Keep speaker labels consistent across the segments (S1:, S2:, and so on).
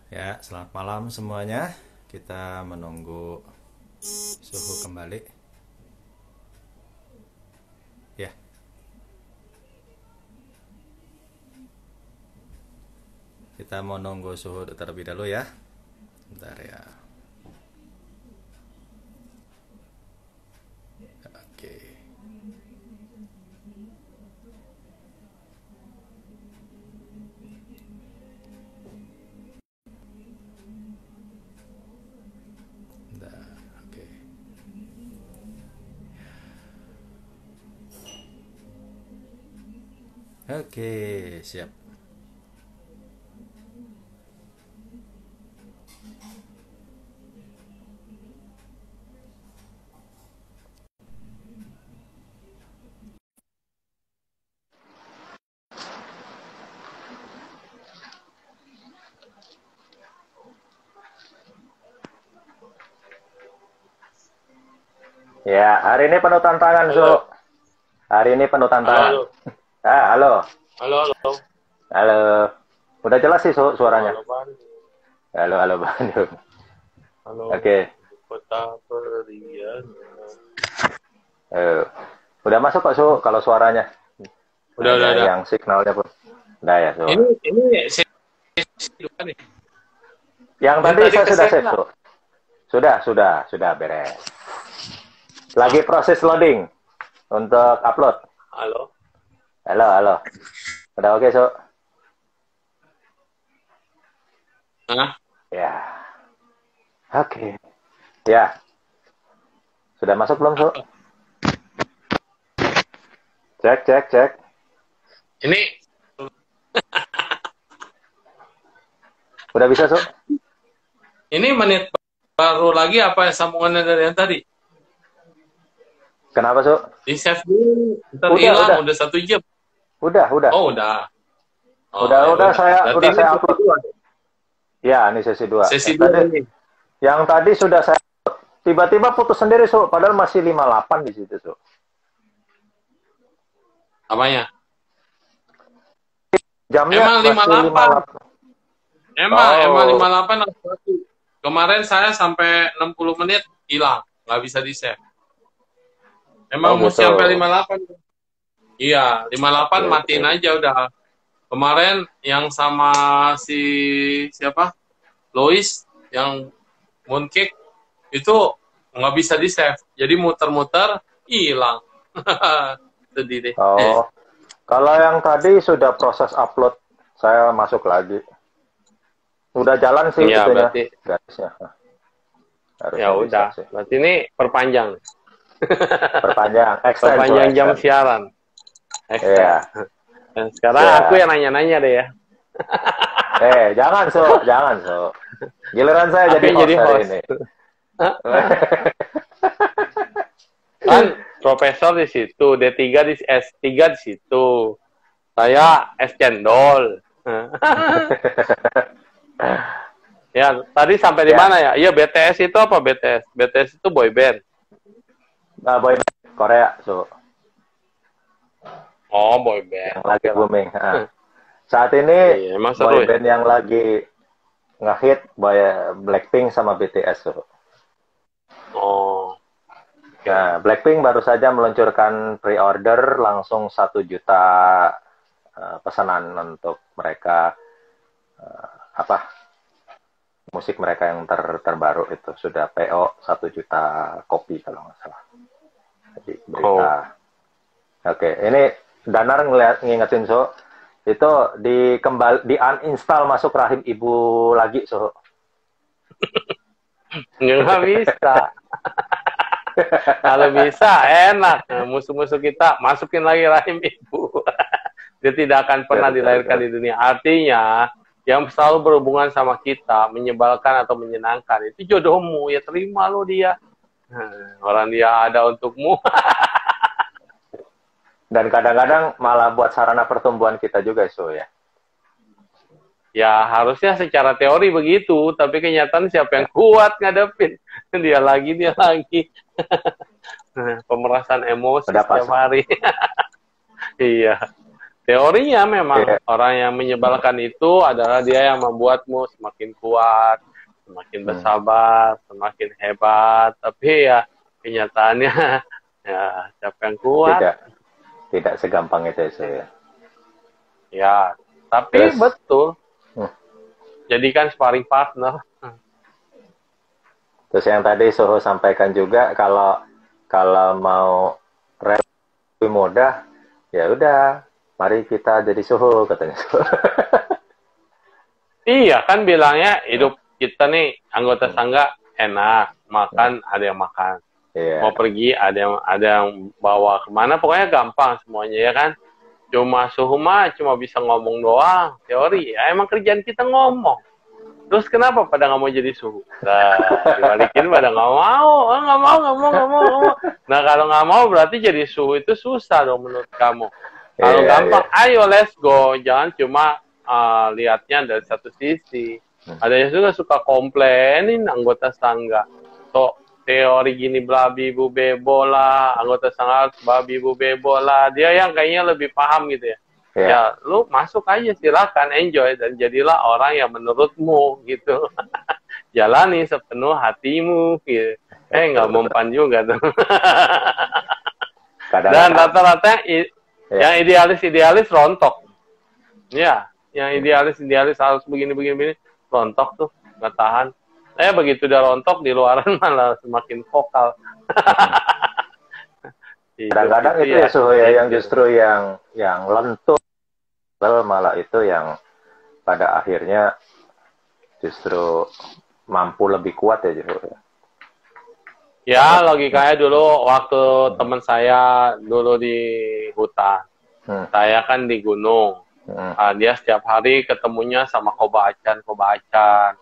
S1: Ya, selamat malam semuanya. Kita menunggu suhu kembali. Ya, kita mau nunggu suhu terlebih dahulu ya. Bentar ya. Oke. Bentar, oke. Oke, siap. Ya, hari ini penuh tantangan, Su.
S2: Halo,
S1: Hari ini penuh
S2: halo,
S1: tantangan.
S2: halo,
S1: Halo.
S2: halo, halo,
S1: Halo. Udah jelas sih, Su,
S2: halo,
S1: suaranya.
S2: halo, Bandung,
S1: Halo, halo, Bandung.
S2: halo,
S1: Oke.
S2: kota Perian.
S1: Eh, udah masuk kok, Su, kalau suaranya.
S2: Udah,
S1: Ada
S2: udah.
S1: yang signalnya pun. Udah ya, Su.
S2: Ini sesi dua nih.
S1: Yang
S2: Yang
S1: tadi
S2: tadi
S1: saya
S2: ke
S1: sudah
S2: save
S1: save,
S2: nggak?
S1: Su. Sudah beres. Lagi
S2: Hah?
S1: proses loading untuk upload.
S2: Halo,
S1: Halo, halo. Udah oke, Su?
S2: Hah?
S1: Ya. Oke. Ya. Sudah masuk belum, Su? Cek, cek, cek.
S2: Ini
S1: Udah bisa, Su?
S2: ini menit baru lagi apa sambungannya dari yang tadi?
S1: Kenapa, Su?
S2: Di save dulu, ntar
S1: Udah.
S2: hilang, udah 1 jam.
S1: Udah.
S2: Oh, udah. Oh,
S1: Udah,
S2: ya
S1: udah
S2: udah.
S1: saya
S2: Berarti
S1: udah
S2: ini
S1: saya
S2: sesi
S1: upload.
S2: dua.
S1: Ya, ini sesi 2.
S2: Sesi dua ini.
S1: Yang tadi sudah saya tiba-tiba putus sendiri, Su. Padahal masih 58 di situ, Su.
S2: Apanya?
S1: Jamnya
S2: Emang
S1: masih
S2: 58.
S1: 58.
S2: Emang
S1: Oh.
S2: 58 harus satu. Kemarin saya sampai 60 menit hilang, nggak bisa di-save.
S1: Oh,
S2: Emang mesti
S1: gitu.
S2: sampai 58. Iya, 58
S1: Oke.
S2: matiin aja udah. Kemarin yang sama si siapa? Lois yang mooncake itu nggak bisa di-save. Jadi muter-muter hilang. Sedih deh.
S1: Oh. Kalau yang tadi sudah proses upload, saya masuk lagi. Udah jalan sih
S2: Iya,
S1: itunya,
S2: berarti
S1: garisnya.
S2: ya
S1: Harusnya bisa
S2: udah.
S1: sih.
S2: Berarti ini perpanjang.
S1: Perpanjang, extend, Su,
S2: Perpanjang jam
S1: extend.
S2: siaran.
S1: Iya.
S2: Dan sekarang
S1: Iya.
S2: aku yang nanya-nanya deh ya.
S1: Jangan, Su. Jangan, Su. Giliran saya
S2: Aku
S1: jadi
S2: yang
S1: host
S2: jadi
S1: hari
S2: host.
S1: ini.
S2: Kan profesor di situ, D3 di S3 di situ. Saya es cendol. Ya, tadi sampai di
S1: Ya.
S2: mana ya? Iya, BTS itu apa BTS? BTS itu boy band.
S1: Nah, boy band Korea, Su.
S2: Oh, boy band.
S1: Yang lagi
S2: Oke lah.
S1: booming. Saat ini
S2: Iya, emang
S1: boy
S2: seru ya?
S1: band yang lagi ngehit Blackpink sama BTS, Su.
S2: Oh,
S1: Nah, Blackpink baru saja meluncurkan pre-order langsung 1 juta pesanan untuk mereka musik mereka yang terbaru itu sudah PO 1 juta kopi kalau nggak salah. Jadi berita. Oke, ini Danar ngingetin, So. Itu di uninstall masuk rahim ibu lagi, So.
S2: nggak bisa. Kalau bisa, enak. Nah, musuh-musuh kita masukin lagi rahim ibu. Dia tidak akan pernah dilahirkan di dunia. Artinya, yang selalu berhubungan sama kita, menyebalkan atau menyenangkan, itu jodohmu. Ya terima lo dia. Orang dia ada untukmu.
S1: Dan kadang-kadang malah buat sarana pertumbuhan kita juga, So, ya.
S2: Ya harusnya secara teori begitu, tapi kenyataan siapa yang kuat ngadepin? Dia lagi. Pemerasan emosi setiap hari. Iya. Teorinya memang orang yang menyebalkan itu adalah dia yang membuatmu semakin kuat, semakin bersabar, semakin hebat. Tapi ya kenyataannya ya siapa yang kuat?
S1: Tidak segampang itu ya.
S2: Ya, tapi betul. Jadikan sparring partner.
S1: Terus yang tadi Suho sampaikan juga kalau mau lebih mudah, ya udah, mari kita jadi Suho katanya.
S2: Iya kan bilangnya hidup kita nih anggota sangga enak, makan ada yang makan, mau pergi ada yang bawa kemana, pokoknya gampang semuanya ya kan. Cuma Suho mah cuma bisa ngomong doang, teori. Ya emang kerjaan kita ngomong. Terus kenapa pada nggak mau jadi Suho? Nah, dibalikin pada nggak mau. Nah, kalau nggak mau berarti jadi Suho itu susah dong menurut kamu. Kalau gampang, ayo let's go. Jangan cuma lihatnya dari satu sisi. Ada yang juga suka komplainin anggota sangga. Teori gini blabi bu bebo lah, anggota sangga babi bu bebo lah. Dia yang kayaknya lebih paham gitu ya. Ya, lu masuk aja silakan, enjoy dan jadilah orang yang menurutmu gitu. Jalani sepenuh hatimu gitu. Nggak mempan juga tuh. Dan rata-rata yang idealis rontok. Ya, yang idealis harus begini rontok tuh, nggak tahan. Begitu udah rontok di luaran malah semakin vokal.
S1: Kadang-kadang itu ya Suho ya, yang justru yang lentur malah itu yang pada akhirnya justru mampu lebih kuat ya justru.
S2: Ya logikanya dulu waktu teman saya dulu di hutan, saya kan di gunung. Dia setiap hari ketemunya sama kobacan,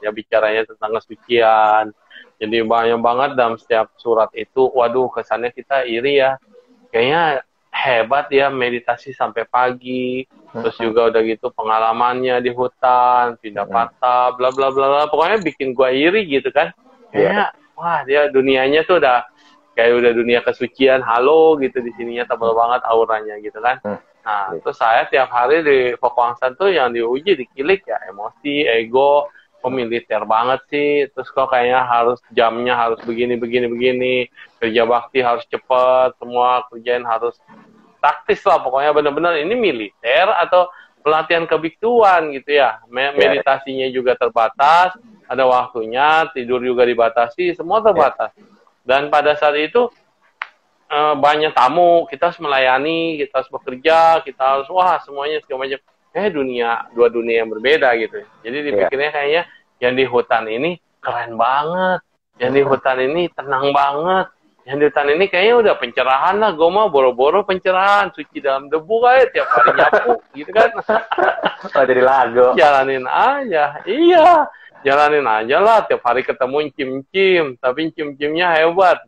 S2: ya bicaranya tentang kesucian. Jadi banyak banget dalam setiap surat itu, waduh kesannya kita iri ya. Kayaknya hebat ya meditasi sampai pagi, terus juga udah gitu pengalamannya di hutan, pindah patah, bla bla bla, pokoknya bikin gua iri gitu kan. Kayaknya wah dia dunianya tuh udah kayak udah dunia kesucian, halo gitu di sininya tebal banget auranya gitu kan. Nah, terus saya tiap hari di Fokwangsan tuh yang diuji dikilik ya emosi, ego, militer banget sih. Terus kok kayaknya harus jamnya harus begini, kerja bakti harus cepat, semua kerjaan harus taktis lah. Pokoknya benar-benar ini militer atau pelatihan kebiktuan gitu ya. Meditasinya juga terbatas, ada waktunya, tidur juga dibatasi, semua terbatas. Dan pada saat itu banyak tamu, kita harus melayani, kita harus bekerja, kita harus semuanya segala macam. Dua dunia yang berbeda gitu. Jadi dipikirnya kayaknya yang di hutan ini keren banget, yang di hutan ini tenang banget, yang di hutan ini kayaknya udah pencerahan lah. Gue mau boro-boro pencerahan, suci dalam debu kayak tiap hari nyapu gitu kan.
S1: Jadi lagu.
S2: Jalanin aja, jalanin aja lah. Tiap hari ketemu cim-cim, tapi cim-cimnya hebat.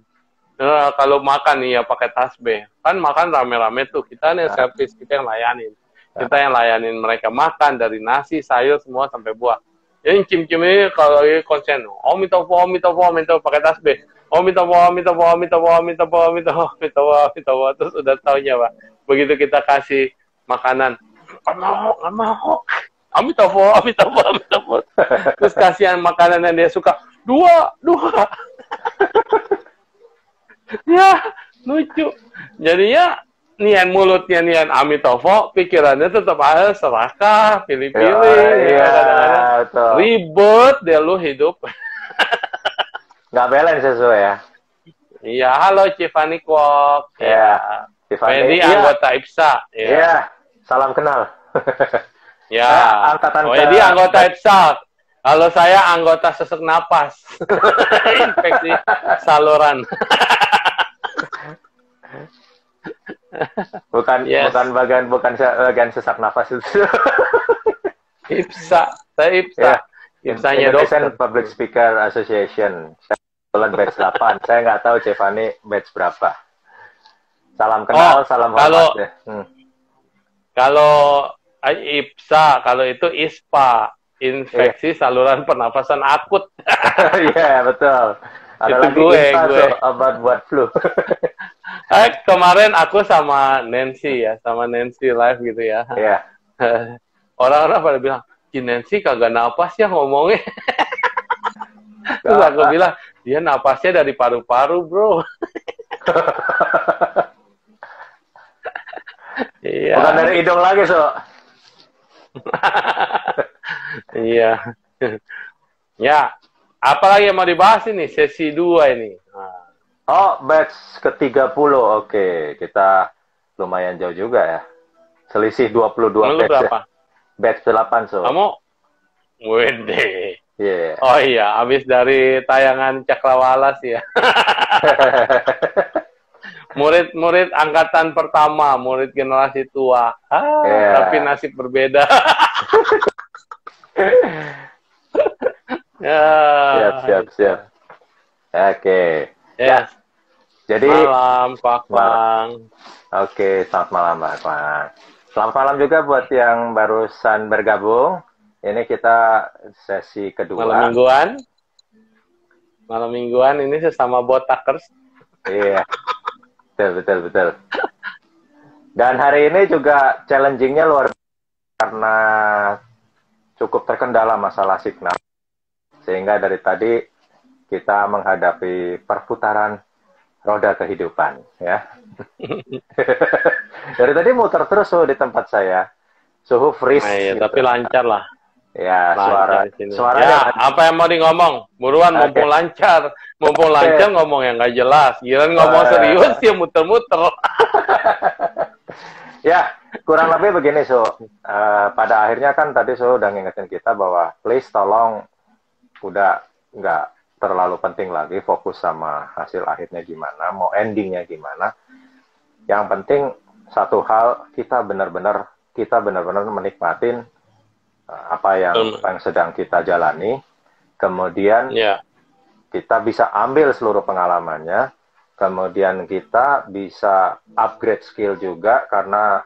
S2: Kalau makan nih ya pakai tasbih. Kan makan rame-rame tuh. Kita nih servis, kita yang layanin. Kita yang layanin mereka makan dari nasi, sayur, semua sampai buah. Jadi cim-cim ini kalau konsen, Omitopo, pakai tasbih. Omitopo. Terus udah taunya, Pak. Begitu kita kasih makanan, nggak mau. Omitopo. Terus kasihan makanan yang dia suka, dua. Ya, lucu. Jadinya nian mulutnya nian Amitovo, pikirannya tetap ada serakah, pilih-pilih. Ribet deh lu hidup.
S1: Nggak balance sesuai ya.
S2: Iya, halo Cifani Kwok.
S1: Ya,
S2: Fendi anggota IPSA.
S1: Iya, salam kenal.
S2: Ya, Fendi anggota IPSA. Kalau saya anggota sesek napas. Infeksi saluran.
S1: bukan bagian sesak nafas itu.
S2: IPSA, saya IPSA. IPSA-nya
S1: Indonesian Public Speaker Association. Saya kebetulan batch 8. Saya nggak tahu Cefani batch berapa. Salam kenal, salam hormat ya.
S2: Kalau IPSA, kalau itu ISPA, infeksi saluran pernafasan akut.
S1: Iya, betul. Ada
S2: Itu
S1: lagi
S2: gue.
S1: about buat flu.
S2: Kemarin aku sama Nancy ya, sama Nancy live gitu ya.
S1: Iya.
S2: Orang-orang pada bilang, si Nancy kagak napas ya ngomongnya. Terus aku bilang, dia napasnya dari paru-paru, bro. Iya.
S1: Bukan dari hidung lagi, So.
S2: Iya. Ya, apalagi yang mau dibahas ini, sesi 2 ini. Nah.
S1: Oh, batch ke-30. Oke, kita lumayan jauh juga ya. Selisih 22
S2: Lu
S1: batch
S2: berapa?
S1: ya. Batch 8, So.
S2: Kamu? Wede.
S1: Iya. Yeah.
S2: Oh iya, habis dari tayangan Cakrawala sih ya. Murid-murid angkatan pertama, murid generasi tua. Tapi nasib berbeda.
S1: Siap. Oke.
S2: Yes.
S1: Jadi
S2: malam, Pak Bang.
S1: Oke, selamat malam, Pak Bang. Selamat malam juga buat yang barusan bergabung. Ini kita sesi kedua.
S2: Malam mingguan ini sesama botakers.
S1: Iya. Betul. Dan hari ini juga challenging-nya luar biasa karena cukup terkendala masalah signal. Sehingga dari tadi kita menghadapi perputaran roda kehidupan, ya. Dari tadi muter terus di tempat saya. Suhu freeze.
S2: Gitu. Tapi lancar lah.
S1: Ya, suara.
S2: Ya, apa yang mau di ngomong? Buruan, mumpung lancar. Mumpung lancar ngomong yang nggak jelas. Giliran ngomong serius, ya muter-muter.
S1: Ya, kurang lebih begini, So. Pada akhirnya kan tadi So udah ngingetin kita bahwa please tolong udah nggak terlalu penting lagi fokus sama hasil akhirnya gimana, mau endingnya gimana. Yang penting satu hal, kita benar-benar menikmatin apa yang sedang kita jalani, kemudian kita bisa ambil seluruh pengalamannya, kemudian kita bisa upgrade skill juga, karena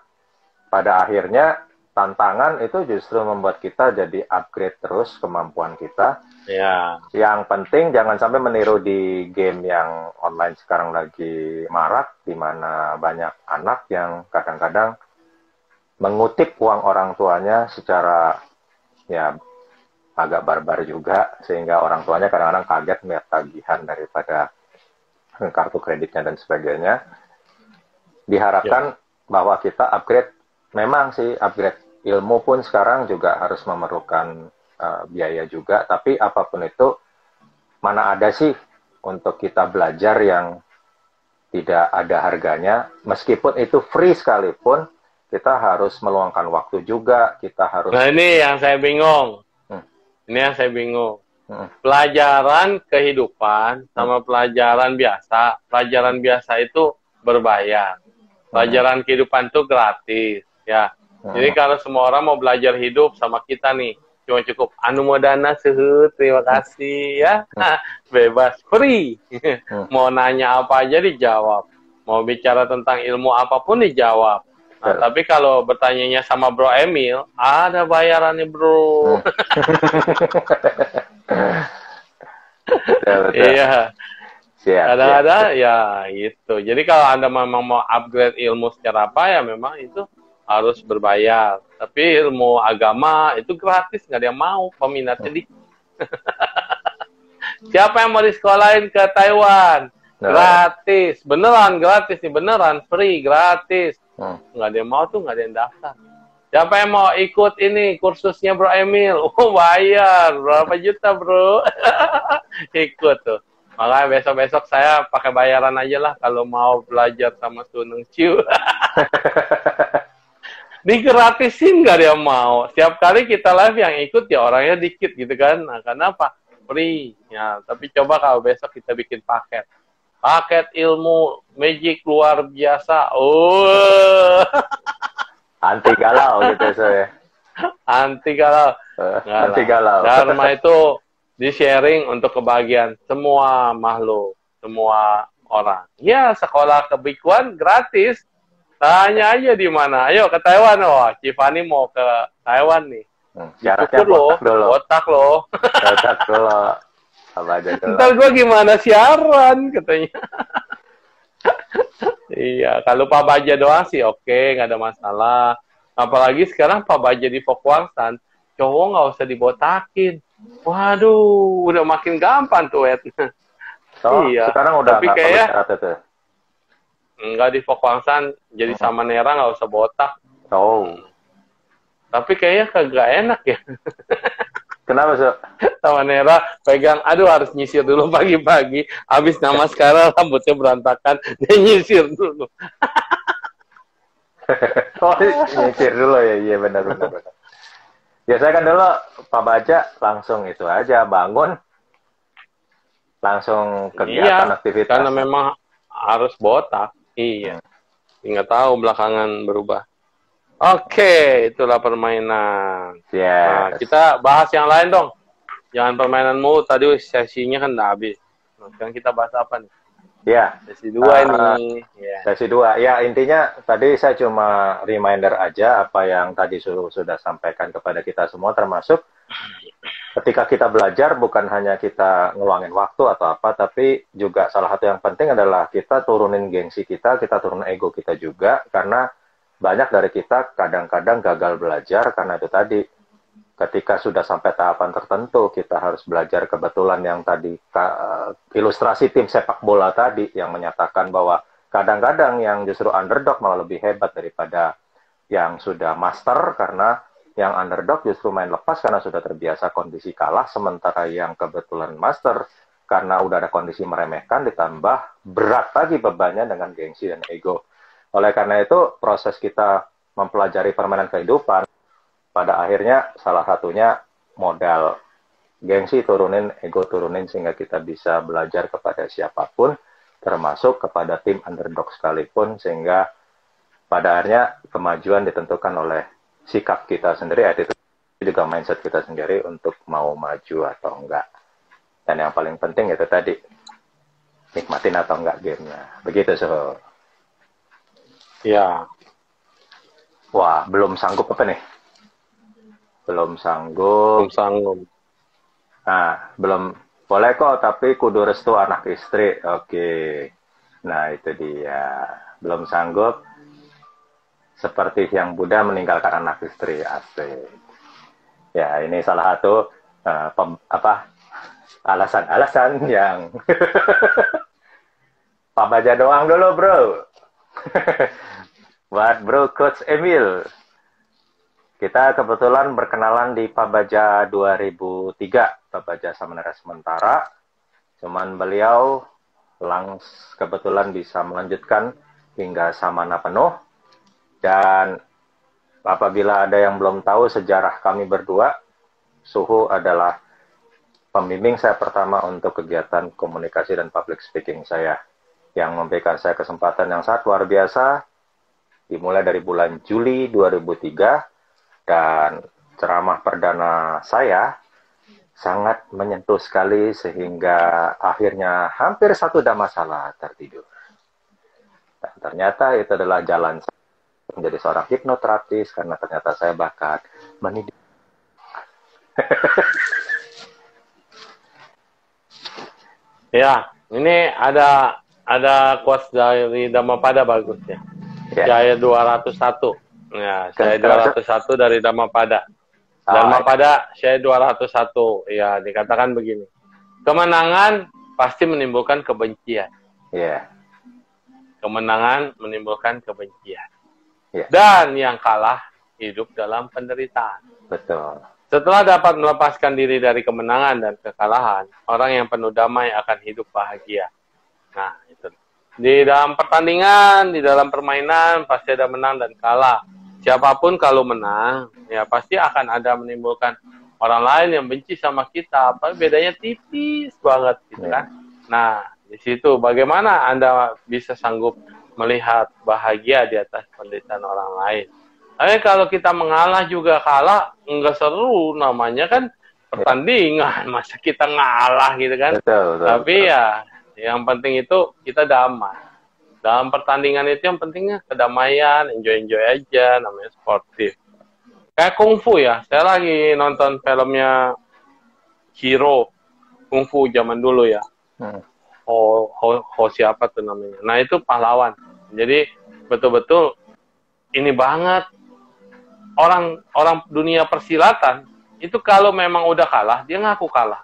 S1: pada akhirnya tantangan itu justru membuat kita jadi upgrade terus kemampuan kita.
S2: Ya.
S1: Yang penting jangan sampai meniru di game yang online sekarang lagi marak, di mana banyak anak yang kadang-kadang mengutip uang orang tuanya secara ya agak barbar juga, sehingga orang tuanya kadang-kadang kaget melihat tagihan daripada kartu kreditnya dan sebagainya. Diharapkan bahwa kita upgrade, memang sih upgrade ilmu pun sekarang juga harus memerlukan biaya juga, tapi apapun itu, mana ada sih untuk kita belajar yang tidak ada harganya, meskipun itu free sekalipun, kita harus meluangkan waktu juga, kita harus...
S2: Nah ini yang saya bingung. Pelajaran kehidupan sama pelajaran biasa. Pelajaran biasa itu berbayar. Pelajaran kehidupan itu gratis. Ya. Jadi kalau semua orang mau belajar hidup sama kita nih, cuma cukup anumodana suhut, terima kasih ya. Bebas, free. Mau nanya apa aja dijawab. Mau bicara tentang ilmu apapun dijawab. Nah, tapi kalau bertanyanya sama Bro Emil, ada bayarannya, Bro. Iya. Ada ya gitu. Jadi kalau Anda memang mau upgrade ilmu secara apa ya memang itu harus berbayar. Tapi ilmu agama itu gratis, nggak ada yang mau, peminatnya dikit. Siapa yang mau disekolahin ke Taiwan? Gratis, beneran gratis nih, beneran free, gratis. Nggak ada yang mau tuh, nggak ada yang daftar. Siapa yang mau ikut ini kursusnya Bro Emil? Oh bayar, berapa juta Bro? Ikut tuh. Makanya besok-besok saya pakai bayaran aja lah kalau mau belajar sama Suneng Ciu. Digratisin nggak ada yang mau. Setiap kali kita live yang ikut ya orangnya dikit gitu kan. Nah kenapa? Free. Ya, tapi coba kalau besok kita bikin paket. Paket ilmu magic luar biasa. Oh.
S1: Anti galau gitu saya.
S2: Anti galau.
S1: Anti galau.
S2: Dharma itu di-sharing untuk kebahagiaan semua makhluk, semua orang. Ya, sekolah kebikuan gratis. Tanya aja di mana. Ayo ke Taiwan. Wah, Cifani mau ke Taiwan nih.
S1: Syaratnya botak dulu.
S2: Botak loh.
S1: Botak dulu. Pak Baja doang.
S2: Ntar gue gimana siaran katanya. Iya, kalau Pak Baja doang sih oke, nggak ada masalah. Apalagi sekarang Pak Baja di Fokwangsan, cowok nggak usah dibotakin. Waduh, udah makin gampang tuh, Ed.
S1: So,
S2: iya.
S1: sekarang udah
S2: Tapi
S1: nggak perlu
S2: kayak
S1: syarat itu.
S2: nggak di Fokwangsan, jadi sama Nera nggak usah botak.
S1: Oh.
S2: Tapi kayaknya kagak enak ya.
S1: Kenapa, So?
S2: Sama Nera pegang, aduh harus nyisir dulu pagi-pagi. Habis nama sekarang rambutnya berantakan, dia nyisir dulu.
S1: Oh, nyisir dulu ya, iya benar. Ya saya kan dulu Pak Baja langsung itu aja bangun, langsung kegiatan aktivitas.
S2: Karena memang harus botak. Iya. Nggak tahu belakangan berubah. Oke, itulah permainan.
S1: Yes.
S2: Nah, kita bahas yang lain dong. Jangan permainanmu, tadi sesinya kan udah habis. Nah, sekarang kita bahas apa nih?
S1: Ya.
S2: Sesi 2 ini.
S1: Sesi 2. Ya, intinya tadi saya cuma reminder aja apa yang tadi sudah sampaikan kepada kita semua, termasuk ketika kita belajar bukan hanya kita ngeluangin waktu atau apa, tapi juga salah satu yang penting adalah kita turunin gengsi kita turunin ego kita juga, karena banyak dari kita kadang-kadang gagal belajar karena itu tadi. Ketika sudah sampai tahapan tertentu, kita harus belajar kebetulan yang tadi, ilustrasi tim sepak bola tadi, yang menyatakan bahwa kadang-kadang yang justru underdog malah lebih hebat daripada yang sudah master, karena yang underdog justru main lepas karena sudah terbiasa kondisi kalah, sementara yang kebetulan master, karena udah ada kondisi meremehkan, ditambah berat lagi bebannya dengan gengsi dan ego. Oleh karena itu, proses kita mempelajari permainan kehidupan, pada akhirnya salah satunya modal gengsi turunin, ego turunin, sehingga kita bisa belajar kepada siapapun, termasuk kepada tim underdog sekalipun, sehingga pada akhirnya kemajuan ditentukan oleh sikap kita sendiri, attitude juga mindset kita sendiri untuk mau maju atau enggak. Dan yang paling penting itu tadi, nikmatin atau enggak gamenya. Begitu, So.
S2: Ya.
S1: Wah, belum sanggup apa nih? Belum sanggup. Nah, belum boleh kok, tapi kudu restu anak istri. Oke. Nah, itu dia. Belum sanggup. Seperti yang Buddha meninggalkan anak istri. Asik. Ya, ini salah satu alasan-alasan yang Pak Baja doang dulu, bro. Buat bro Coach Emil. Kita kebetulan berkenalan di Pak Baja 2003, Pak Baja Samanera sementara. Cuman beliau kebetulan bisa melanjutkan hingga Samana penuh. Dan apabila ada yang belum tahu sejarah kami berdua, Suhu adalah pembimbing saya pertama untuk kegiatan komunikasi dan public speaking saya, yang memberikan saya kesempatan yang sangat luar biasa, dimulai dari bulan Juli 2003, dan ceramah perdana saya sangat menyentuh sekali, sehingga akhirnya hampir satu dhammasala tertidur. Dan ternyata itu adalah jalan saya menjadi seorang hipnoterapis, karena ternyata saya bakat mendidik.
S2: Ya, ini ada quotes dari Dhammapada bagus ya. Jaya 201. Ya, saya 201 dari Dhammapada. Dhammapada saya 201. Ya, dikatakan begini. Kemenangan pasti menimbulkan kebencian.
S1: Yeah.
S2: Kemenangan menimbulkan kebencian.
S1: Yeah.
S2: Dan yang kalah hidup dalam penderitaan.
S1: Betul.
S2: Setelah dapat melepaskan diri dari kemenangan dan kekalahan, orang yang penuh damai akan hidup bahagia. Nah, itu. Di dalam pertandingan, di dalam permainan, pasti ada menang dan kalah. Siapapun kalau menang, ya pasti akan ada menimbulkan orang lain yang benci sama kita. Apa bedanya tipis banget, gitu kan? Nah, di situ bagaimana Anda bisa sanggup melihat bahagia di atas penderitaan orang lain? Tapi kalau kita mengalah juga kalah, enggak seru, namanya kan pertandingan. Masa kita ngalah gitu kan?
S1: Betul.
S2: Tapi ya, yang penting itu kita damai. Dalam pertandingan itu yang pentingnya kedamaian, enjoy aja, namanya sportif. Kayak kungfu ya, saya lagi nonton filmnya Hero. kungfu zaman dulu ya. Siapa tuh namanya. Nah, itu pahlawan. Jadi betul-betul ini banget orang dunia persilatan itu kalau memang udah kalah, dia ngaku kalah.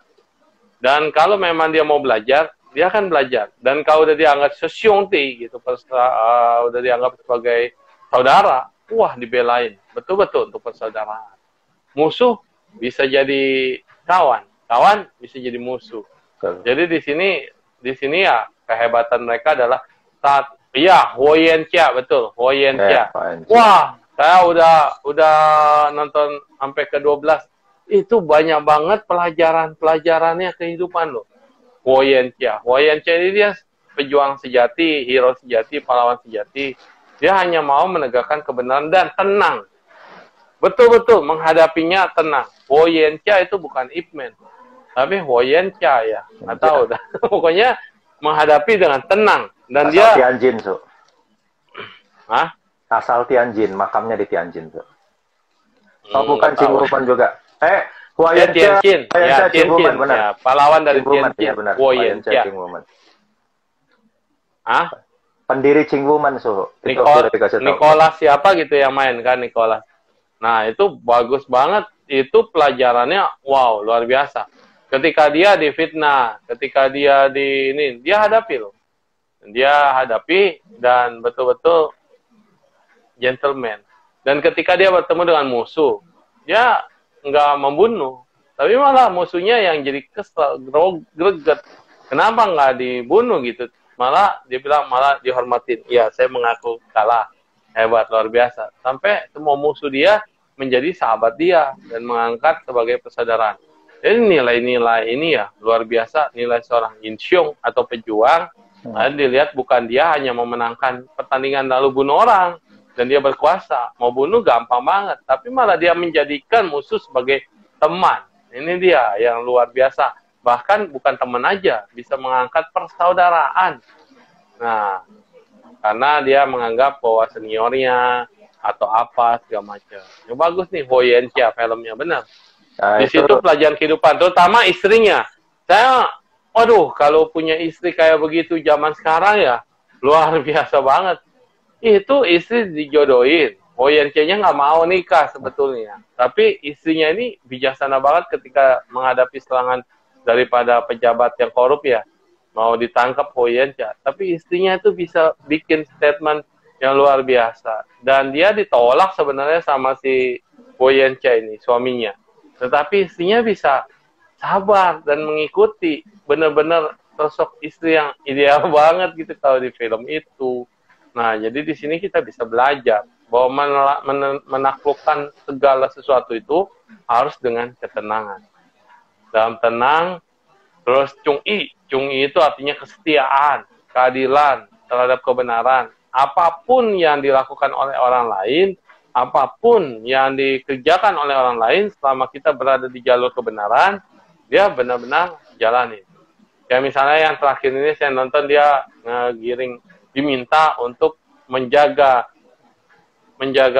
S2: Dan kalau memang dia mau belajar, dia akan belajar. Dan kalau udah dianggap sesyongti gitu, udah dianggap sebagai saudara, wah dibelain. Betul-betul untuk persaudaraan. Musuh bisa jadi kawan, kawan bisa jadi musuh. Jadi di sini ya kehebatan mereka adalah Huoyentia, betul, Huoyentia. Wah, saya udah nonton sampai ke 12. Itu banyak banget pelajarannya kehidupan loh. Huoyentia ini dia pejuang sejati, hero sejati, pahlawan sejati. Dia hanya mau menegakkan kebenaran dan tenang. Betul-betul menghadapinya tenang. Huoyentia itu bukan Ip Man, tapi Huoyentia ya. Nggak tahu dah. Pokoknya menghadapi dengan tenang. Dan
S1: asal Tianjin, so.
S2: Hah?
S1: Asal Tianjin, makamnya di Tianjin, so. Oh, bukan Qinghuman juga.
S2: Huoyentia.
S1: Qinghuman, benar.
S2: Ya, pahlawan dari Tianjin.
S1: Ya, benar.
S2: Huoyentia. Hah?
S1: Pendiri Qinghuman, so.
S2: Nicholas siapa gitu yang main kan, Nicholas. Nah, itu bagus banget. Itu pelajarannya, wow, luar biasa. Ketika dia difitnah, ketika dia dia hadapi loh. Dia hadapi dan betul-betul gentleman. Dan ketika dia bertemu dengan musuh, dia nggak membunuh. Tapi malah musuhnya yang jadi kesel, greget. Kenapa nggak dibunuh gitu? Malah dia bilang, malah dihormatin. Ya, saya mengaku kalah. Hebat, luar biasa. Sampai semua musuh dia menjadi sahabat dia dan mengangkat sebagai persaudaraan. Jadi nilai-nilai ini ya luar biasa, nilai seorang Yin Xiong atau pejuang. Dilihat bukan dia hanya memenangkan pertandingan lalu bunuh orang dan dia berkuasa. Mau bunuh gampang banget, tapi malah dia menjadikan musuh sebagai teman. Ini dia yang luar biasa. Bahkan bukan teman aja, bisa mengangkat persaudaraan. Nah, karena dia menganggap bahwa seniornya atau apa segala macam. Ya, bagus nih Huoyentia filmnya, benar. Di situ pelajaran kehidupan, terutama istrinya. Kalau punya istri kayak begitu zaman sekarang ya luar biasa banget. Itu istri dijodohin. Huoyentia-nya nggak mau nikah sebetulnya. Tapi istrinya ini bijaksana banget ketika menghadapi serangan daripada pejabat yang korup ya. Mau ditangkap Huoyentia. Tapi istrinya itu bisa bikin statement yang luar biasa. Dan dia ditolak sebenarnya sama si Huoyentia ini, suaminya. Tetapi istrinya bisa sabar dan mengikuti. Benar-benar sosok istri yang ideal banget gitu kalau di film itu. Nah, jadi di sini kita bisa belajar bahwa menaklukkan segala sesuatu itu harus dengan ketenangan. Dalam tenang, terus Chung-i itu artinya kesetiaan, keadilan terhadap kebenaran. Apapun yang dilakukan oleh orang lain, apapun yang dikerjakan oleh orang lain, selama kita berada di jalur kebenaran, dia benar-benar jalani. Ya misalnya yang terakhir ini saya nonton dia diminta untuk menjaga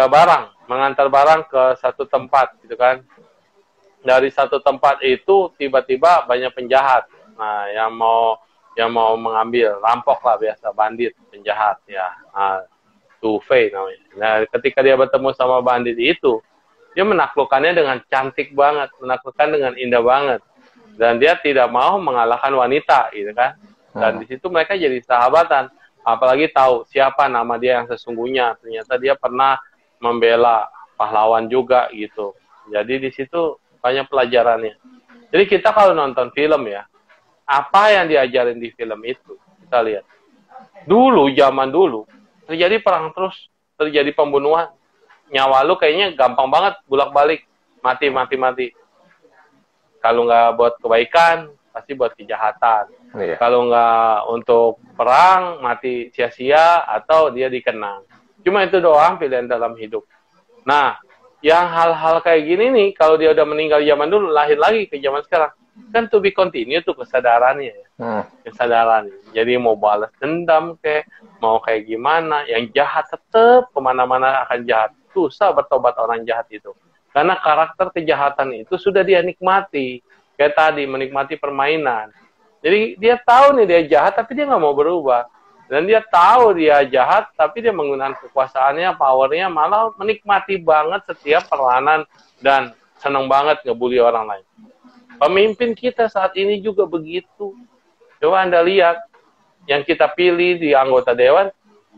S2: barang, mengantar barang ke satu tempat gitu kan. Dari satu tempat itu tiba-tiba banyak penjahat. Nah, yang mau mengambil, rampok lah biasa, bandit, penjahat ya. Nah, Tu Fei namanya. Nah, ketika dia bertemu sama bandit itu, dia menaklukkannya dengan cantik banget, menaklukkan dengan indah banget. Dan dia tidak mau mengalahkan wanita, gitu kan. Dan di situ mereka jadi sahabatan. Apalagi tahu siapa nama dia yang sesungguhnya. Ternyata dia pernah membela pahlawan juga, gitu. Jadi di situ banyak pelajarannya. Jadi kita kalau nonton film ya, apa yang diajarin di film itu, kita lihat. Dulu, zaman dulu, terjadi perang terus, terjadi pembunuhan. Nyawa lu kayaknya gampang banget bolak-balik, mati. Kalau nggak buat kebaikan, pasti buat kejahatan. Iya. Kalau nggak untuk perang, mati sia-sia atau dia dikenang. Cuma itu doang pilihan dalam hidup. Nah, yang hal-hal kayak gini nih, kalau dia udah meninggal zaman dulu, lahir lagi ke zaman sekarang, kan to be continue tuh kesadarannya ya. Kesadaran. Jadi mau balas dendam mau kayak gimana, yang jahat tetap kemana-mana akan jahat. Susah bertobat orang jahat itu. Karena karakter kejahatan itu sudah dia nikmati. Kayak tadi, menikmati permainan. Jadi dia tahu nih dia jahat, tapi dia nggak mau berubah. Dan dia tahu dia jahat, tapi dia menggunakan kekuasaannya, powernya, malah menikmati banget setiap peranan dan senang banget ngebully orang lain. Pemimpin kita saat ini juga begitu. Coba Anda lihat, yang kita pilih di anggota dewan,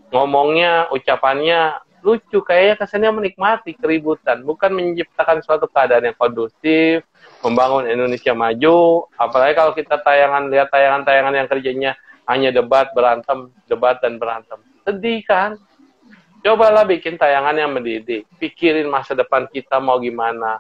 S2: ngomongnya, ucapannya lucu, kayaknya kesannya menikmati keributan, bukan menciptakan suatu keadaan yang kondusif, membangun Indonesia maju. Apalagi kalau kita lihat tayangan-tayangan yang kerjanya hanya debat, berantem, debat dan berantem. Sedih kan? Cobalah bikin tayangan yang mendidik, pikirin masa depan kita mau gimana.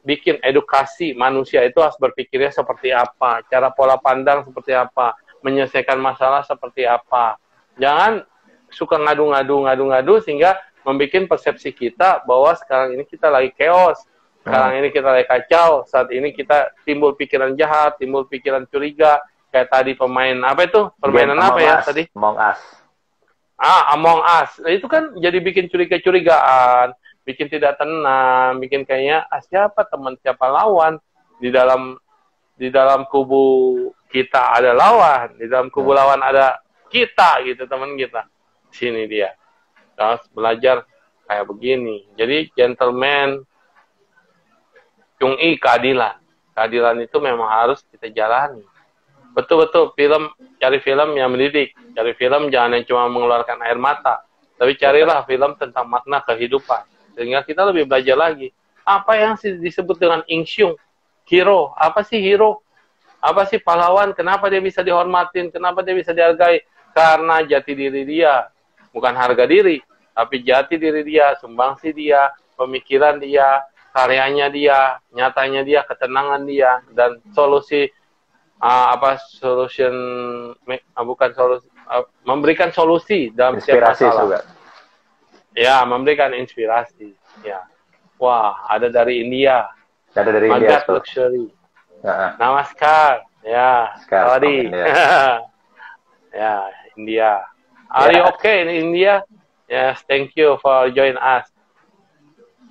S2: Bikin edukasi, manusia itu harus berpikirnya seperti apa, cara pola pandang seperti apa, menyelesaikan masalah seperti apa. Jangan suka ngadu sehingga membuat persepsi kita bahwa sekarang ini kita lagi chaos, sekarang ini kita lagi kacau, saat ini kita timbul pikiran jahat, timbul pikiran curiga, kayak tadi pemain apa itu? Permainan apa ya tadi?
S1: Among Us.
S2: Among Us. Itu kan jadi bikin curiga-curigaan, bikin tidak tenang, bikin kayaknya siapa teman, siapa lawan. Di dalam kubu kita ada lawan, di dalam kubu lawan ada kita gitu, teman kita. Sini dia. Harus belajar kayak begini. Jadi gentleman, Chung-i, keadilan. Keadilan itu memang harus kita jalani. Betul-betul cari film yang mendidik. Cari film jangan yang cuma mengeluarkan air mata. Tapi carilah film tentang makna kehidupan. Sehingga kita lebih belajar lagi. Apa yang disebut dengan Ingsyung? Hero. Apa sih hero? Apa sih pahlawan? Kenapa dia bisa dihormatin? Kenapa dia bisa dihargai? Karena jati diri dia. Bukan harga diri, tapi jati diri dia, sumbangsi dia, pemikiran dia, karyanya dia, nyatanya dia, ketenangan dia, dan solusi memberikan solusi dalam setiap masalah. Juga. Ya, memberikan inspirasi. Ya, wah, ada dari India.
S1: Ada dari
S2: Magat
S1: India.
S2: Luxury. Namaskar. Ya, sorry. Ya, India. Are you okay in India? Yes, thank you for join us.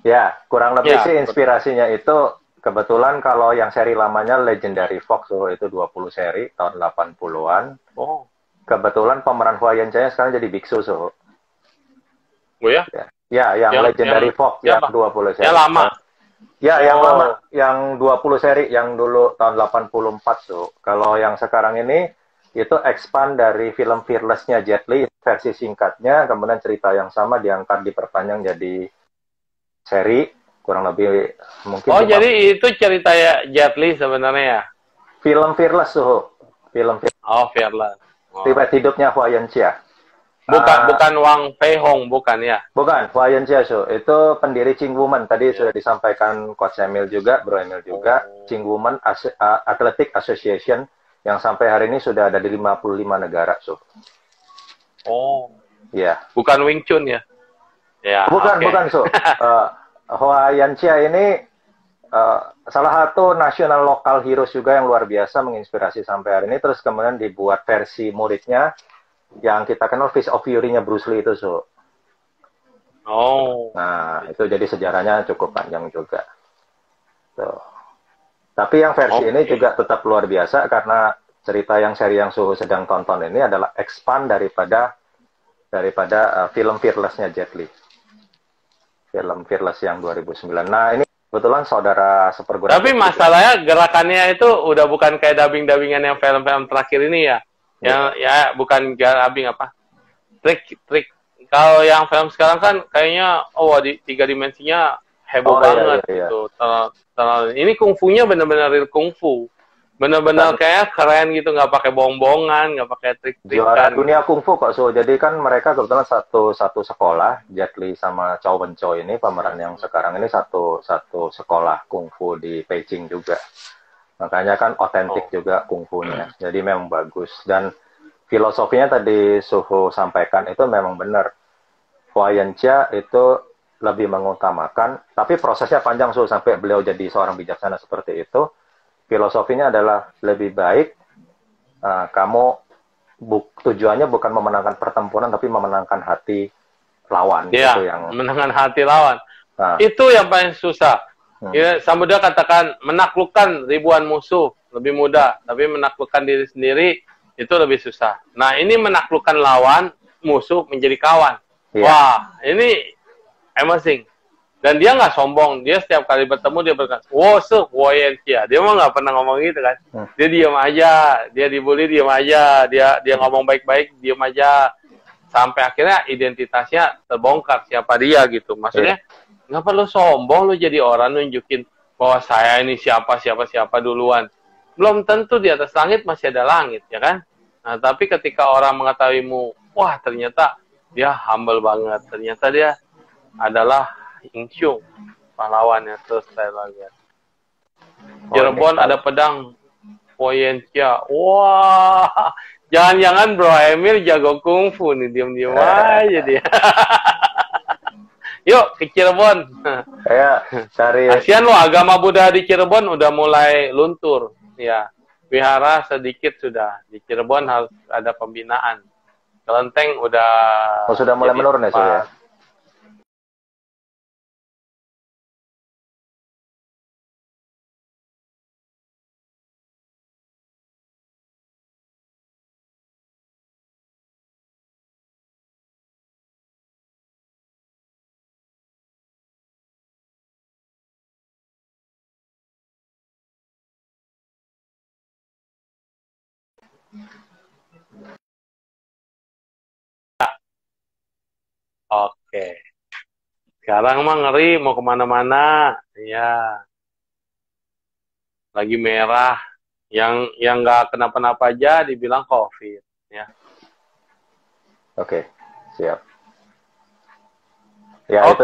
S1: Ya, kurang lebih sih inspirasinya itu kebetulan kalau yang seri lamanya Legendary Fox itu 20 seri tahun 80-an.
S2: Oh.
S1: Kebetulan pemeran Huayan Chaya sekarang jadi biksu
S2: Oh ya?
S1: Ya, yang Legendary Fox yang 20 seri.
S2: Yang lama.
S1: Ya, yang lama, yang 20 seri yang dulu tahun 84 Kalau yang sekarang ini itu expand dari film Fearless-nya Jet Li, versi singkatnya, kemudian cerita yang sama diangkat diperpanjang jadi seri, kurang lebih mungkin.
S2: Oh, jadi itu cerita ya Jet Li sebenarnya ya?
S1: Film Fearless, Film Fearless.
S2: Oh, Fearless.
S1: Riwayat hidupnya Huayan Chia.
S2: Bukan Wang Fei Hong, bukan ya?
S1: Bukan, Huayan Chia, itu pendiri Ching Women. Tadi sudah disampaikan Coach Emil juga, Bro Emil juga. Ching Women Athletic Association, yang sampai hari ini sudah ada di 55 negara,
S2: Oh.
S1: Iya.
S2: Bukan Wing Chun ya? Ya.
S1: Bukan, Huayan Chia ini salah satu nasional lokal heroes juga yang luar biasa, menginspirasi sampai hari ini. Terus kemudian dibuat versi muridnya yang kita kenal Fist of Fury-nya Bruce Lee itu,
S2: Oh.
S1: Nah, itu jadi sejarahnya cukup panjang juga. Tuh. Tapi yang versi ini juga tetap luar biasa karena cerita yang seri yang Suhu sedang tonton ini adalah expand daripada film Fearless-nya Jet Li. Film Fearless yang 2009. Nah, ini kebetulan saudara seperguruan. Tapi
S2: masalahnya gerakannya itu udah bukan kayak dubbing-dubbingan yang film-film terakhir ini ya. Yang ya bukan dubbing apa? Trik. Kalau yang film sekarang kan kayaknya di 3 dimensinya heboh banget gitu. Ini kungfunya benar-benar real kungfu. Benar-benar kayak keren gitu, nggak pakai bohong-bohongan, nggak pakai trik-trikan.
S1: Juara dunia kungfu kok, Jadi kan mereka kebetulan satu sekolah, Jet Li sama Chow Wen Chow ini pemeran yang sekarang ini satu sekolah kungfu di Beijing juga. Makanya kan otentik juga kungfunya. Jadi memang bagus. Dan filosofinya tadi Suhu sampaikan itu memang benar. Huayan Chia itu lebih mengutamakan, tapi prosesnya panjang sampai beliau jadi seorang bijaksana seperti itu. Filosofinya adalah lebih baik kamu tujuannya bukan memenangkan pertempuran, tapi memenangkan hati lawan.
S2: Iya,
S1: itu yang
S2: memenangkan hati lawan. Itu yang paling susah. Ya, Samudra katakan menaklukkan ribuan musuh lebih mudah, tapi menaklukkan diri sendiri itu lebih susah. Nah, ini menaklukkan lawan, musuh menjadi kawan. Wah, ini amazing. Dan dia nggak sombong, dia setiap kali bertemu dia berkata, wow, woyentia. Dia mah nggak pernah ngomong gitu kan. Dia diam aja, dia dibully diam aja, dia ngomong baik-baik diam aja. Sampai akhirnya identitasnya terbongkar siapa dia gitu. Maksudnya, nggak perlu sombong lu jadi orang nunjukin bahwa saya ini siapa duluan. Belum tentu di atas langit masih ada langit, ya kan? Nah, tapi ketika orang mengetahuimu, wah ternyata dia humble banget, ternyata dia adalah Insyung, pahlawannya. Terus saya lihat Cirebon ada pedang Poyensia. Wah, jangan-jangan Bro Emil jago kungfu nih, diam-diam aja dia. Yuk ke Cirebon.
S1: Saya cari.
S2: Kasihan lo, agama Buddha di Cirebon udah mulai luntur. Ya, wihara sedikit sudah. Di Cirebon harus ada pembinaan. Kelenteng udah.
S1: Oh, sudah mulai menurun ya, ya?
S2: Oke. Sekarang mah ngeri mau kemana-mana. Ya. Lagi merah. Yang nggak kenapa-napa aja dibilang COVID. Ya.
S1: Oke. Siap. Ya,
S2: Oke.
S1: itu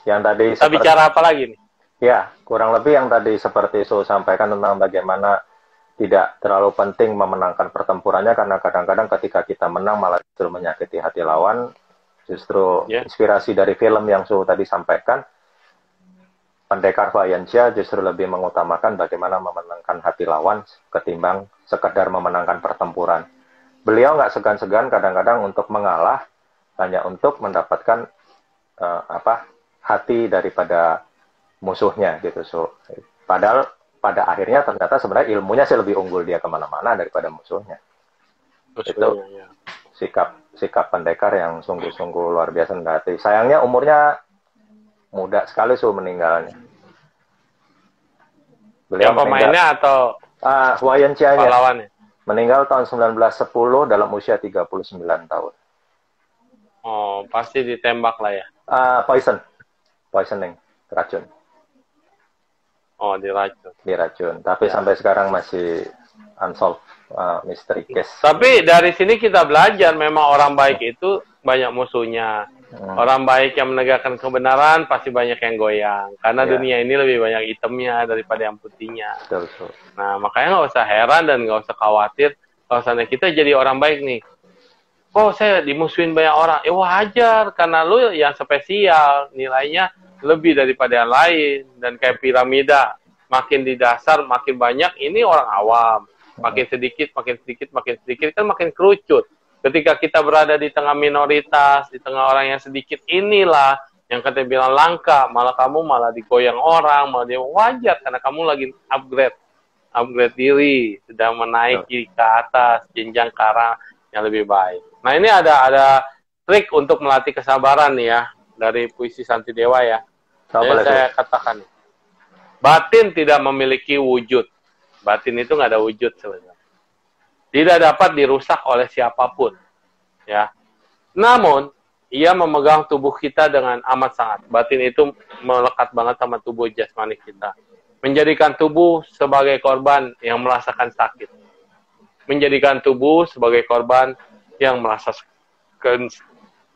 S1: yang tadi.
S2: Kita bicara apa lagi nih?
S1: Ya, kurang lebih yang tadi seperti Su sampaikan tentang bagaimana tidak terlalu penting memenangkan pertempurannya, karena kadang-kadang ketika kita menang malah justru menyakiti hati lawan. Justru inspirasi dari film yang Su tadi sampaikan, Pendekar Vayansia justru lebih mengutamakan bagaimana memenangkan hati lawan ketimbang sekedar memenangkan pertempuran. Beliau nggak segan-segan kadang-kadang untuk mengalah hanya untuk mendapatkan hati daripada musuhnya gitu. So, padahal pada akhirnya ternyata sebenarnya ilmunya sih lebih unggul dia kemana-mana daripada musuhnya. Itu sikap pendekar yang sungguh-sungguh luar biasa mendati. Sayangnya umurnya muda sekali meninggalnya. Beliau
S2: yang pemainnya atau
S1: Vayansia-nya
S2: pahlawannya?
S1: Meninggal tahun 1910 dalam usia 39 tahun.
S2: Oh, pasti ditembak lah ya.
S1: Poisoning, racun.
S2: Oh, diracun.
S1: Tapi sampai sekarang masih unsolved mystery case.
S2: Tapi dari sini kita belajar memang orang baik itu banyak musuhnya. Orang baik yang menegakkan kebenaran pasti banyak yang goyang. Karena dunia ini lebih banyak hitamnya daripada yang putihnya.
S1: Betul.
S2: Nah, makanya nggak usah heran dan nggak usah khawatir kalau misalnya kita jadi orang baik nih. Oh, saya dimusuhin banyak orang. Ya wajar, karena lu yang spesial, nilainya lebih daripada yang lain. Dan kayak piramida, makin di dasar, makin banyak, ini orang awam. Makin sedikit, kan makin kerucut. Ketika kita berada di tengah minoritas, di tengah orang yang sedikit, inilah yang kita bilang langka. Malah kamu malah digoyang orang, malah dia wajar, karena kamu lagi upgrade diri, sudah menaiki ke atas, jenjang ke arah yang lebih baik. Nah, ini ada trik untuk melatih kesabaran nih ya, dari puisi Santidewa ya. Saya katakan, batin tidak memiliki wujud. Batin itu nggak ada wujud sebenarnya. Tidak dapat dirusak oleh siapapun. Ya. Namun, ia memegang tubuh kita dengan amat sangat. Batin itu melekat banget sama tubuh jasmani kita. Menjadikan tubuh sebagai korban yang merasakan sakit. Menjadikan tubuh sebagai korban yang merasakan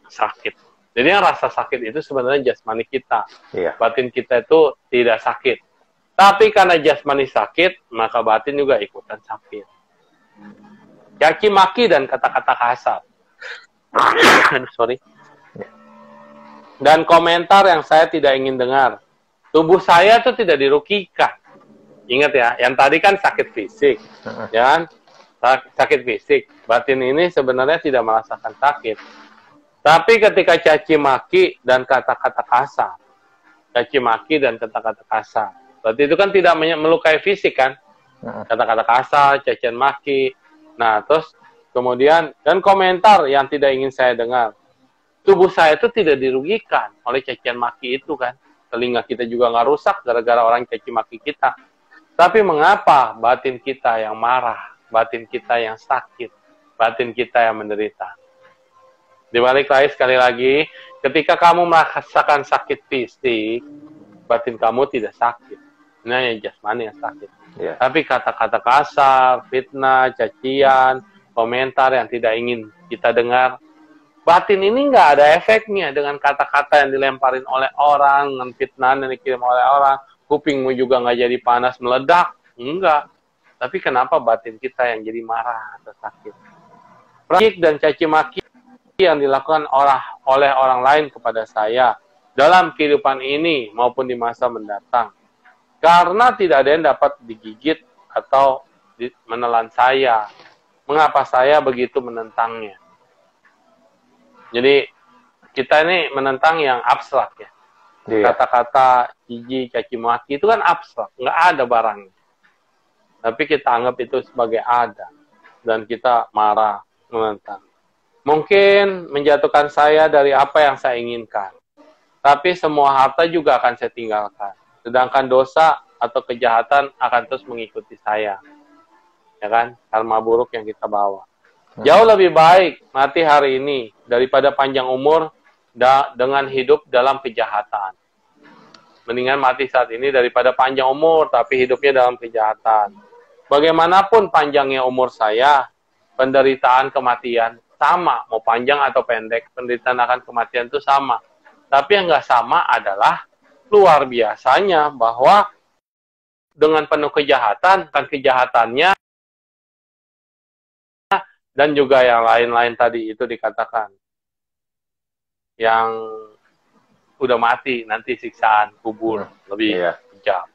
S2: sakit. Jadi yang rasa sakit itu sebenarnya jasmani kita. Batin kita itu tidak sakit. Tapi karena jasmani sakit, maka batin juga ikutan sakit. Caci maki dan kata-kata kasar. Sorry. Dan komentar yang saya tidak ingin dengar. Tubuh saya itu tidak dirugikan. Ingat ya, yang tadi kan sakit fisik. Ya kan? Sakit fisik. Batin ini sebenarnya tidak merasakan sakit. Tapi ketika caci maki dan kata-kata kasar. Caci maki dan kata-kata kasar. Berarti itu kan tidak melukai fisik kan? Kata-kata kasar, cacian maki. Nah, terus kemudian dan komentar yang tidak ingin saya dengar. Tubuh saya itu tidak dirugikan oleh cacian maki itu kan. Telinga kita juga nggak rusak gara-gara orang caci maki kita. Tapi mengapa batin kita yang marah, batin kita yang sakit, batin kita yang menderita? Dibalik lagi sekali lagi, ketika kamu merasakan sakit fisik, batin kamu tidak sakit. Ini hanya jasmani yang sakit.
S1: Yeah.
S2: Tapi kata-kata kasar, fitnah, cacian, komentar yang tidak ingin kita dengar, batin ini nggak ada efeknya dengan kata-kata yang dilemparin oleh orang, dengan fitnah yang dikirim oleh orang, kupingmu juga nggak jadi panas meledak, enggak. Tapi kenapa batin kita yang jadi marah atau sakit? Praktik dan caci maki yang dilakukan oleh orang lain kepada saya dalam kehidupan ini maupun di masa mendatang. Karena tidak ada yang dapat digigit atau menelan saya. Mengapa saya begitu menentangnya? Jadi kita ini menentang yang abstrak ya. Kata-kata jijik, caci maki itu kan abstrak, nggak ada barangnya. Tapi kita anggap itu sebagai ada. Dan kita marah, menentang. Mungkin menjatuhkan saya dari apa yang saya inginkan. Tapi semua harta juga akan saya tinggalkan. Sedangkan dosa atau kejahatan akan terus mengikuti saya. Ya kan? Karma buruk yang kita bawa. Jauh lebih baik mati hari ini daripada panjang umur dengan hidup dalam kejahatan. Mendingan mati saat ini daripada panjang umur tapi hidupnya dalam kejahatan. Bagaimanapun panjangnya umur saya, penderitaan kematian sama. Mau panjang atau pendek, penderitaan akan kematian itu sama. Tapi yang nggak sama adalah luar biasanya bahwa dengan penuh kejahatan, kan kejahatannya dan juga yang lain-lain tadi itu dikatakan. Yang udah mati, nanti siksaan kubur lebih kejam.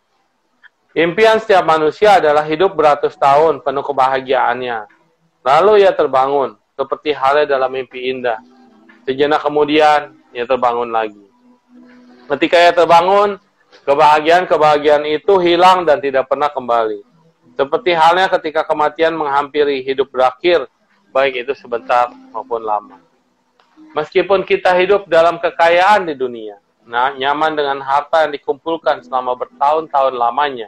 S2: Impian setiap manusia adalah hidup beratus tahun penuh kebahagiaannya. Lalu ia terbangun, seperti halnya dalam mimpi indah. Sejenak kemudian, ia terbangun lagi. Ketika ia terbangun, kebahagiaan itu hilang dan tidak pernah kembali. Seperti halnya ketika kematian menghampiri hidup berakhir, baik itu sebentar maupun lama. Meskipun kita hidup dalam kekayaan di dunia, nyaman dengan harta yang dikumpulkan selama bertahun-tahun lamanya,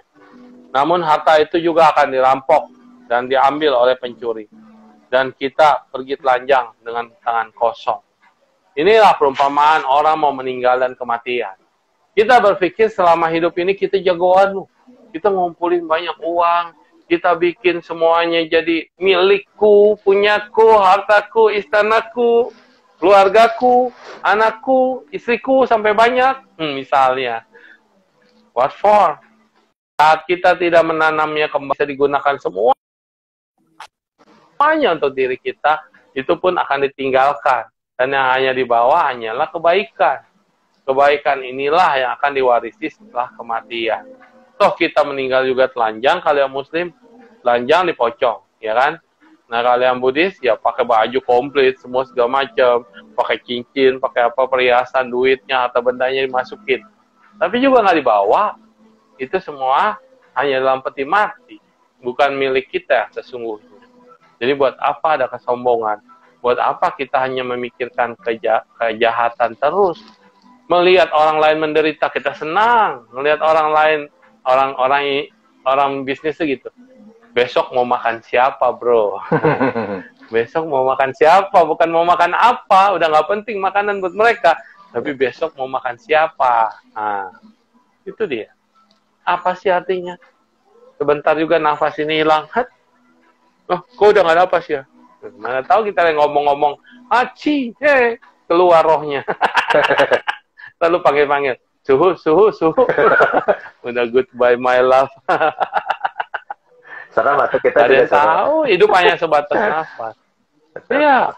S2: namun harta itu juga akan dirampok dan diambil oleh pencuri. Dan kita pergi telanjang dengan tangan kosong. Inilah perumpamaan orang mau meninggal dan kematian. Kita berpikir selama hidup ini kita jagoan. Kita ngumpulin banyak uang. Kita bikin semuanya jadi milikku, punyaku, hartaku, istanaku, keluargaku, anakku, istriku, sampai banyak. Misalnya. What for? Saat kita tidak menanamnya kembali, bisa digunakan semuanya untuk diri kita, itu pun akan ditinggalkan. Dan yang hanya dibawa hanyalah kebaikan. Kebaikan inilah yang akan diwarisi setelah kematian. Toh kita meninggal juga telanjang, kalau yang muslim, telanjang dipocong, ya kan? Nah kalau yang Buddhis, ya pakai baju komplit, semua segala macam, pakai cincin, pakai apa, perhiasan, duitnya, atau bendanya dimasukin. Tapi juga nggak dibawa. Itu semua hanya dalam peti mati, bukan milik kita sesungguhnya. Jadi buat apa ada kesombongan? Buat apa kita hanya memikirkan kejahatan terus? Melihat orang lain menderita, kita senang. Melihat orang lain, orang bisnis gitu. Besok mau makan siapa, bro? Besok mau makan siapa? Bukan mau makan apa? Udah nggak penting makanan buat mereka. Tapi besok mau makan siapa? Nah, itu dia. Apa sih artinya? Sebentar juga nafas ini hilang. Oh, kok udah nggak nafas ya? Mana tahu kita yang ngomong-ngomong, aci, keluar rohnya. Lalu panggil-panggil, suhu. Udah goodbye my love.
S1: Serem atau kita
S2: ada yang tahu, hidup hanya sebatas nafas. Iya,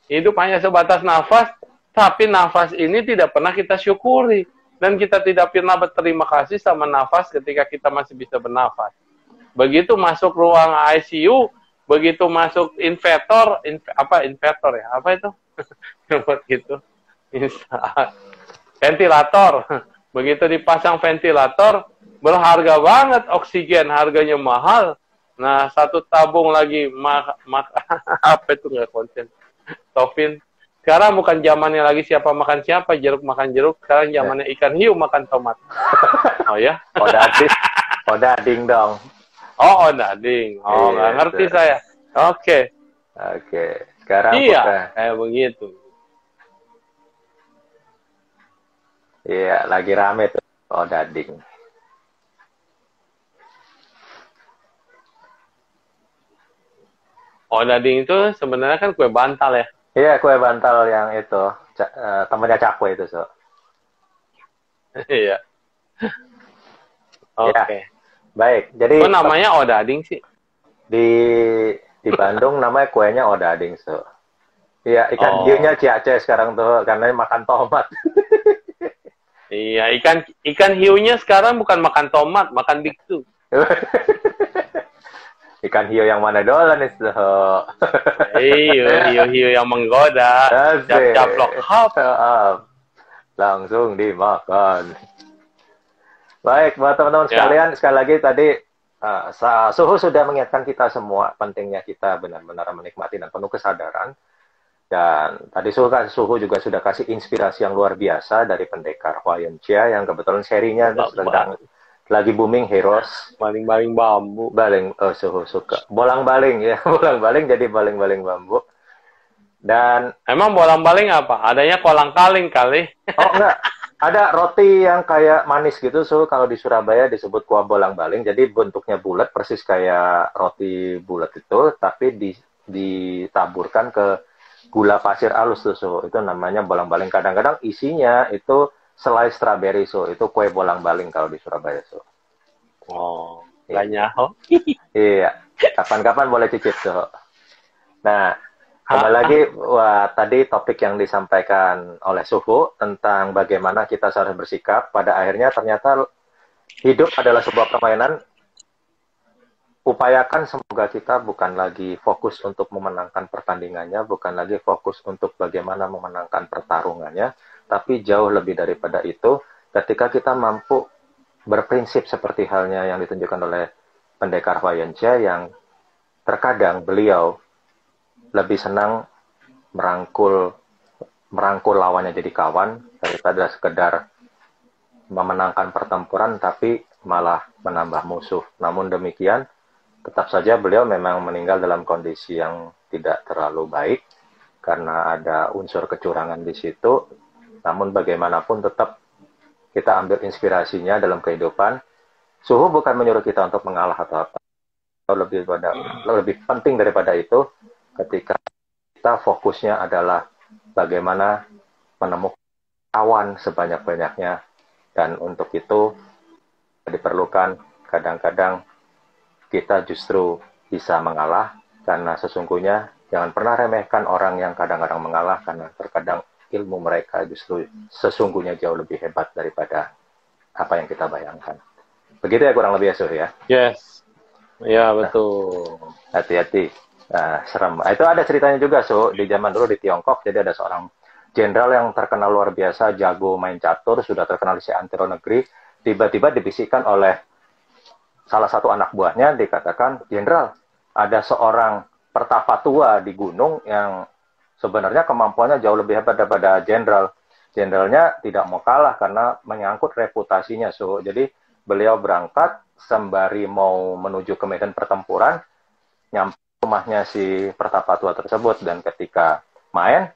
S2: hidup hanya sebatas nafas, tapi nafas ini tidak pernah kita syukuri. Dan kita tidak pernah berterima kasih sama nafas ketika kita masih bisa bernafas. Begitu masuk ruang ICU, begitu masuk inverter ya? Apa itu? Buat gitu. Ventilator. Begitu dipasang ventilator, berharga banget oksigen, harganya mahal. Nah, satu tabung lagi apa itu nggak konsen? Tofin. Sekarang bukan zamannya lagi siapa makan siapa, jeruk makan jeruk. Sekarang zamannya ikan hiu makan tomat. Oh ya?
S1: Odading dong.
S2: Oh, odading. Oh, nggak ngerti saya. Oke.
S1: Sekarang
S2: iya, kayak begitu.
S1: Iya, lagi rame tuh odading.
S2: Odading itu sebenarnya kan kue bantal ya.
S1: Iya, kue bantal yang itu, temennya cakwe itu, so.
S2: Iya. Oke.
S1: Ya, baik. Jadi
S2: kok namanya odading sih?
S1: Di Bandung namanya kuenya odading, so. Iya, ikan hiunya Ciace sekarang tuh karena makan tomat.
S2: Iya, ikan hiunya sekarang bukan makan tomat, makan biksu.
S1: Ikan hiu yang mana dolan itu?
S2: Hiu yang menggoda. Cap-caplok hap.
S1: Langsung dimakan. Baik, buat teman-teman sekalian, sekali lagi tadi Suhu sudah mengingatkan kita semua pentingnya kita benar-benar menikmati dan penuh kesadaran. Dan tadi Suhu juga sudah kasih inspirasi yang luar biasa dari pendekar Huayan Chia yang kebetulan serinya sedang lagi booming, Heroes.
S2: Baling-baling bambu.
S1: Suhu suka. Bolang-baling ya, bolang-baling jadi baling-baling bambu. Dan
S2: emang bolang-baling apa? Adanya kolang-kaling kali.
S1: Oh enggak, ada roti yang kayak manis gitu, kalau di Surabaya disebut kuah bolang-baling. Jadi bentuknya bulat persis kayak roti bulat itu, tapi ditaburkan ke gula pasir halus tuh, itu namanya bolang-baling. Kadang-kadang isinya itu selai strawberry, itu kue bolang-baling kalau di Surabaya,
S2: Oh, banyak.
S1: Iya, kapan-kapan boleh cicip, Nah, kembali lagi, tadi topik yang disampaikan oleh Suhu tentang bagaimana kita harus bersikap. Pada akhirnya ternyata hidup adalah sebuah permainan. Upayakan semoga kita bukan lagi fokus untuk memenangkan pertandingannya, bukan lagi fokus untuk bagaimana memenangkan pertarungannya, tapi jauh lebih daripada itu, ketika kita mampu berprinsip seperti halnya yang ditunjukkan oleh pendekar Huayan Chia, yang terkadang beliau lebih senang merangkul lawannya jadi kawan daripada sekedar memenangkan pertempuran tapi malah menambah musuh. Namun demikian, tetap saja beliau memang meninggal dalam kondisi yang tidak terlalu baik karena ada unsur kecurangan di situ. Namun bagaimanapun tetap kita ambil inspirasinya dalam kehidupan. Suhu bukan menyuruh kita untuk mengalah atau apa. Lebih penting daripada itu, ketika kita fokusnya adalah bagaimana menemukan kawan sebanyak-banyaknya, dan untuk itu diperlukan kadang-kadang kita justru bisa mengalah, karena sesungguhnya jangan pernah remehkan orang yang kadang-kadang mengalah, karena terkadang ilmu mereka justru sesungguhnya jauh lebih hebat daripada apa yang kita bayangkan. Begitu ya kurang lebih ya, ya?
S2: Yes. Ya, betul.
S1: Hati-hati. Serem. Itu ada ceritanya juga, di zaman dulu di Tiongkok. Jadi ada seorang jenderal yang terkenal luar biasa, jago main catur, sudah terkenal di seantero negeri. Tiba-tiba dibisikkan oleh salah satu anak buahnya, dikatakan, "Jenderal, ada seorang pertapa tua di gunung yang sebenarnya kemampuannya jauh lebih hebat daripada jenderal." Jenderalnya tidak mau kalah karena menyangkut reputasinya. Jadi beliau berangkat sembari mau menuju ke medan pertempuran, nyampe rumahnya si pertapa tua tersebut, dan ketika main,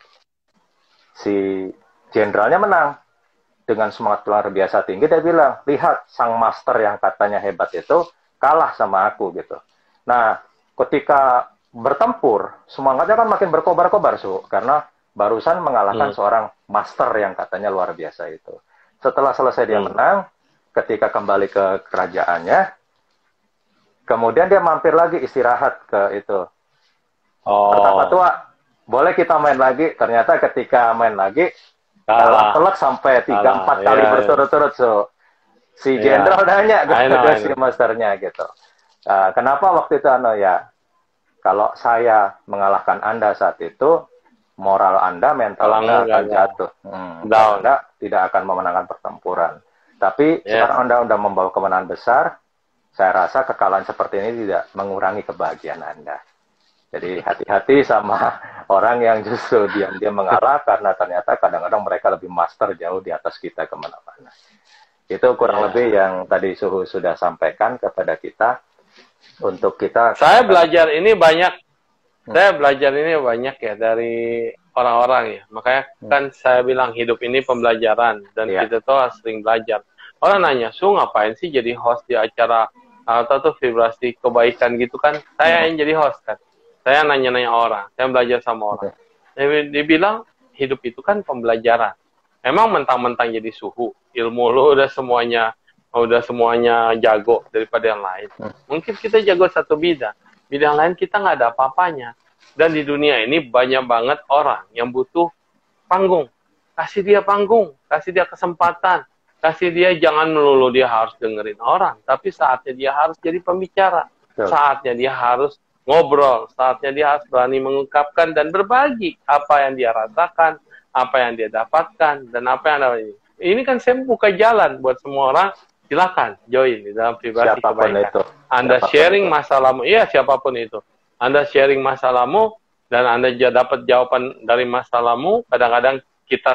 S1: si jenderalnya menang dengan semangat luar biasa tinggi. Dia bilang, "Lihat, sang master yang katanya hebat itu kalah sama aku," gitu. Nah, ketika bertempur, semangatnya kan makin berkobar-kobar, karena barusan mengalahkan seorang master yang katanya luar biasa itu. Setelah selesai dia menang, ketika kembali ke kerajaannya, kemudian dia mampir lagi istirahat ke itu. Pertapa tua, boleh kita main lagi? Ternyata ketika main lagi, kalah telak sampai 3-4 kali berturut-turut. Si jenderal nanya ke si masternya gitu. Kenapa waktu itu kalau saya mengalahkan Anda saat itu, moral Anda, mental Anda akan jatuh. Anda tidak akan memenangkan pertempuran. Tapi sekarang Anda udah membawa kemenangan besar, saya rasa kekalahan seperti ini tidak mengurangi kebahagiaan Anda. Jadi hati-hati sama orang yang justru diam-diam mengalah karena ternyata kadang-kadang mereka lebih master jauh di atas kita kemana-mana. Itu kurang lebih yang tadi Suhu sudah sampaikan kepada kita untuk kita.
S2: Saya belajar ini banyak. Saya belajar ini banyak ya dari orang-orang ya. Makanya kan saya bilang hidup ini pembelajaran dan kita tuh sering belajar. Orang nanya, Su ngapain sih jadi host di acara atau vibrasi kebaikan gitu kan? Saya yang jadi host kan. Saya nanya-nanya orang, saya belajar sama orang. Dia bilang hidup itu kan pembelajaran. Emang mentang-mentang jadi Suhu, ilmu lu udah semuanya jago daripada yang lain. Mungkin kita jago satu bidang lain kita nggak ada apa-apanya. Dan di dunia ini banyak banget orang yang butuh panggung. Kasih dia panggung, kasih dia kesempatan, kasih dia jangan melulu dia harus dengerin orang, tapi saatnya dia harus jadi pembicara. Saatnya dia harus ngobrol, saatnya dia harus berani mengungkapkan dan berbagi apa yang dia rasakan, apa yang dia dapatkan, dan apa yang ada ini. Ini kan saya buka jalan buat semua orang, silakan join di dalam vibrasi kebaikan. Anda sharing masalahmu, iya siapapun itu. Anda sharing masalahmu, dan Anda dapat jawaban dari masalahmu, kadang-kadang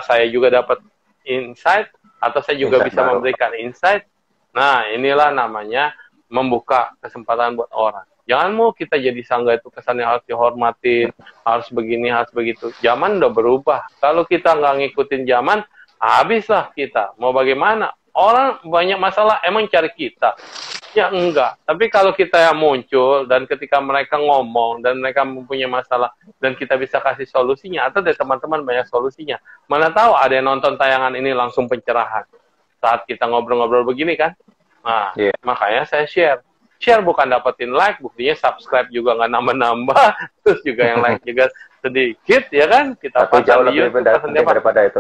S2: saya juga dapat insight, atau saya juga bisa memberikan insight. Nah, inilah namanya membuka kesempatan buat orang. Jangan mau kita jadi sangga itu kesannya harus dihormatin, harus begini, harus begitu. Zaman udah berubah. Kalau kita nggak ngikutin zaman, habislah kita. Mau bagaimana? Orang banyak masalah, emang cari kita. Ya enggak. Tapi kalau kita yang muncul, dan ketika mereka ngomong, dan mereka mempunyai masalah, dan kita bisa kasih solusinya, atau dari teman-teman banyak solusinya. Mana tahu ada yang nonton tayangan ini langsung pencerahan. Saat kita ngobrol-ngobrol begini kan. Nah, makanya saya share. Share bukan dapetin like, buktinya subscribe juga nggak nambah-nambah, terus juga yang like juga sedikit, ya kan? Kita pasang di YouTube.
S1: Daripada itu,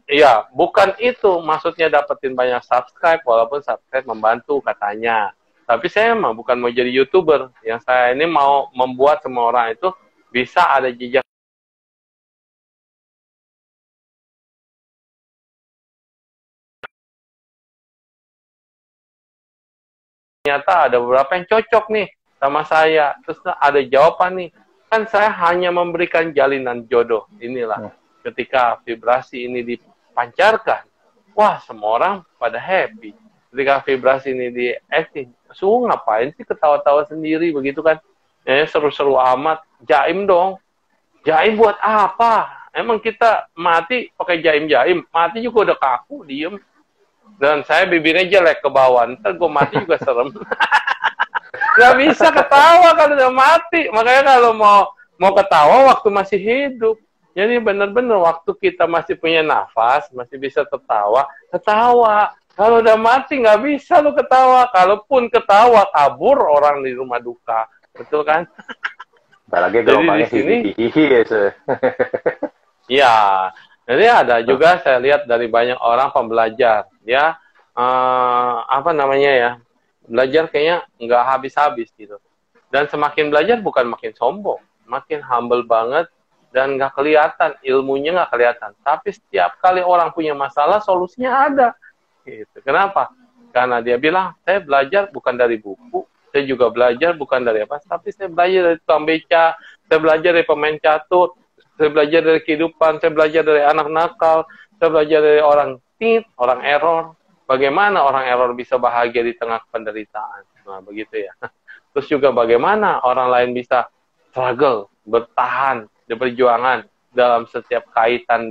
S1: ya
S2: bukan itu maksudnya dapetin banyak subscribe, walaupun subscribe membantu katanya. Tapi saya mah bukan mau jadi YouTuber. Yang saya ini mau membuat semua orang itu bisa ada jejak. Ternyata ada beberapa yang cocok nih sama saya. Terus ada jawaban nih. Kan saya hanya memberikan jalinan jodoh. Inilah. Ketika vibrasi ini dipancarkan, wah semua orang pada happy. Ketika vibrasi ini di-acting, ngapain sih ketawa-tawa sendiri begitu kan? Ya, seru-seru amat. Jaim dong. Jaim buat apa? Emang kita mati pakai jaim-jaim? Mati juga udah kaku, diem. Dan saya bibirnya jelek ke bawah, ntar gue mati juga serem. Gak bisa ketawa kalau udah mati. Makanya kalau mau ketawa waktu masih hidup. Jadi benar-benar waktu kita masih punya nafas, masih bisa ketawa. Kalau udah mati nggak bisa lu ketawa. Kalaupun ketawa, kabur orang di rumah duka. Betul kan?
S1: Apalagi gelombangnya hihi ya.
S2: Iya. Jadi ada juga saya lihat dari banyak orang pembelajar, dia belajar kayaknya nggak habis-habis gitu. Dan semakin belajar bukan makin sombong, makin humble banget dan nggak kelihatan, ilmunya nggak kelihatan. Tapi setiap kali orang punya masalah, solusinya ada. Gitu. Kenapa? Karena dia bilang, saya belajar bukan dari buku, saya juga belajar bukan dari apa, tapi saya belajar dari tukang beca, saya belajar dari pemain catur, saya belajar dari kehidupan, saya belajar dari anak nakal, saya belajar dari orang orang error. Bagaimana orang error bisa bahagia di tengah penderitaan? Nah, begitu ya. Terus juga bagaimana orang lain bisa struggle, bertahan, di perjuangan dalam setiap kaitan,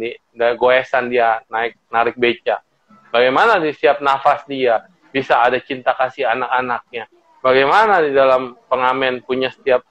S2: goesan dia narik beca. Bagaimana di setiap nafas dia bisa ada cinta kasih anak-anaknya. Bagaimana di dalam pengamen punya setiap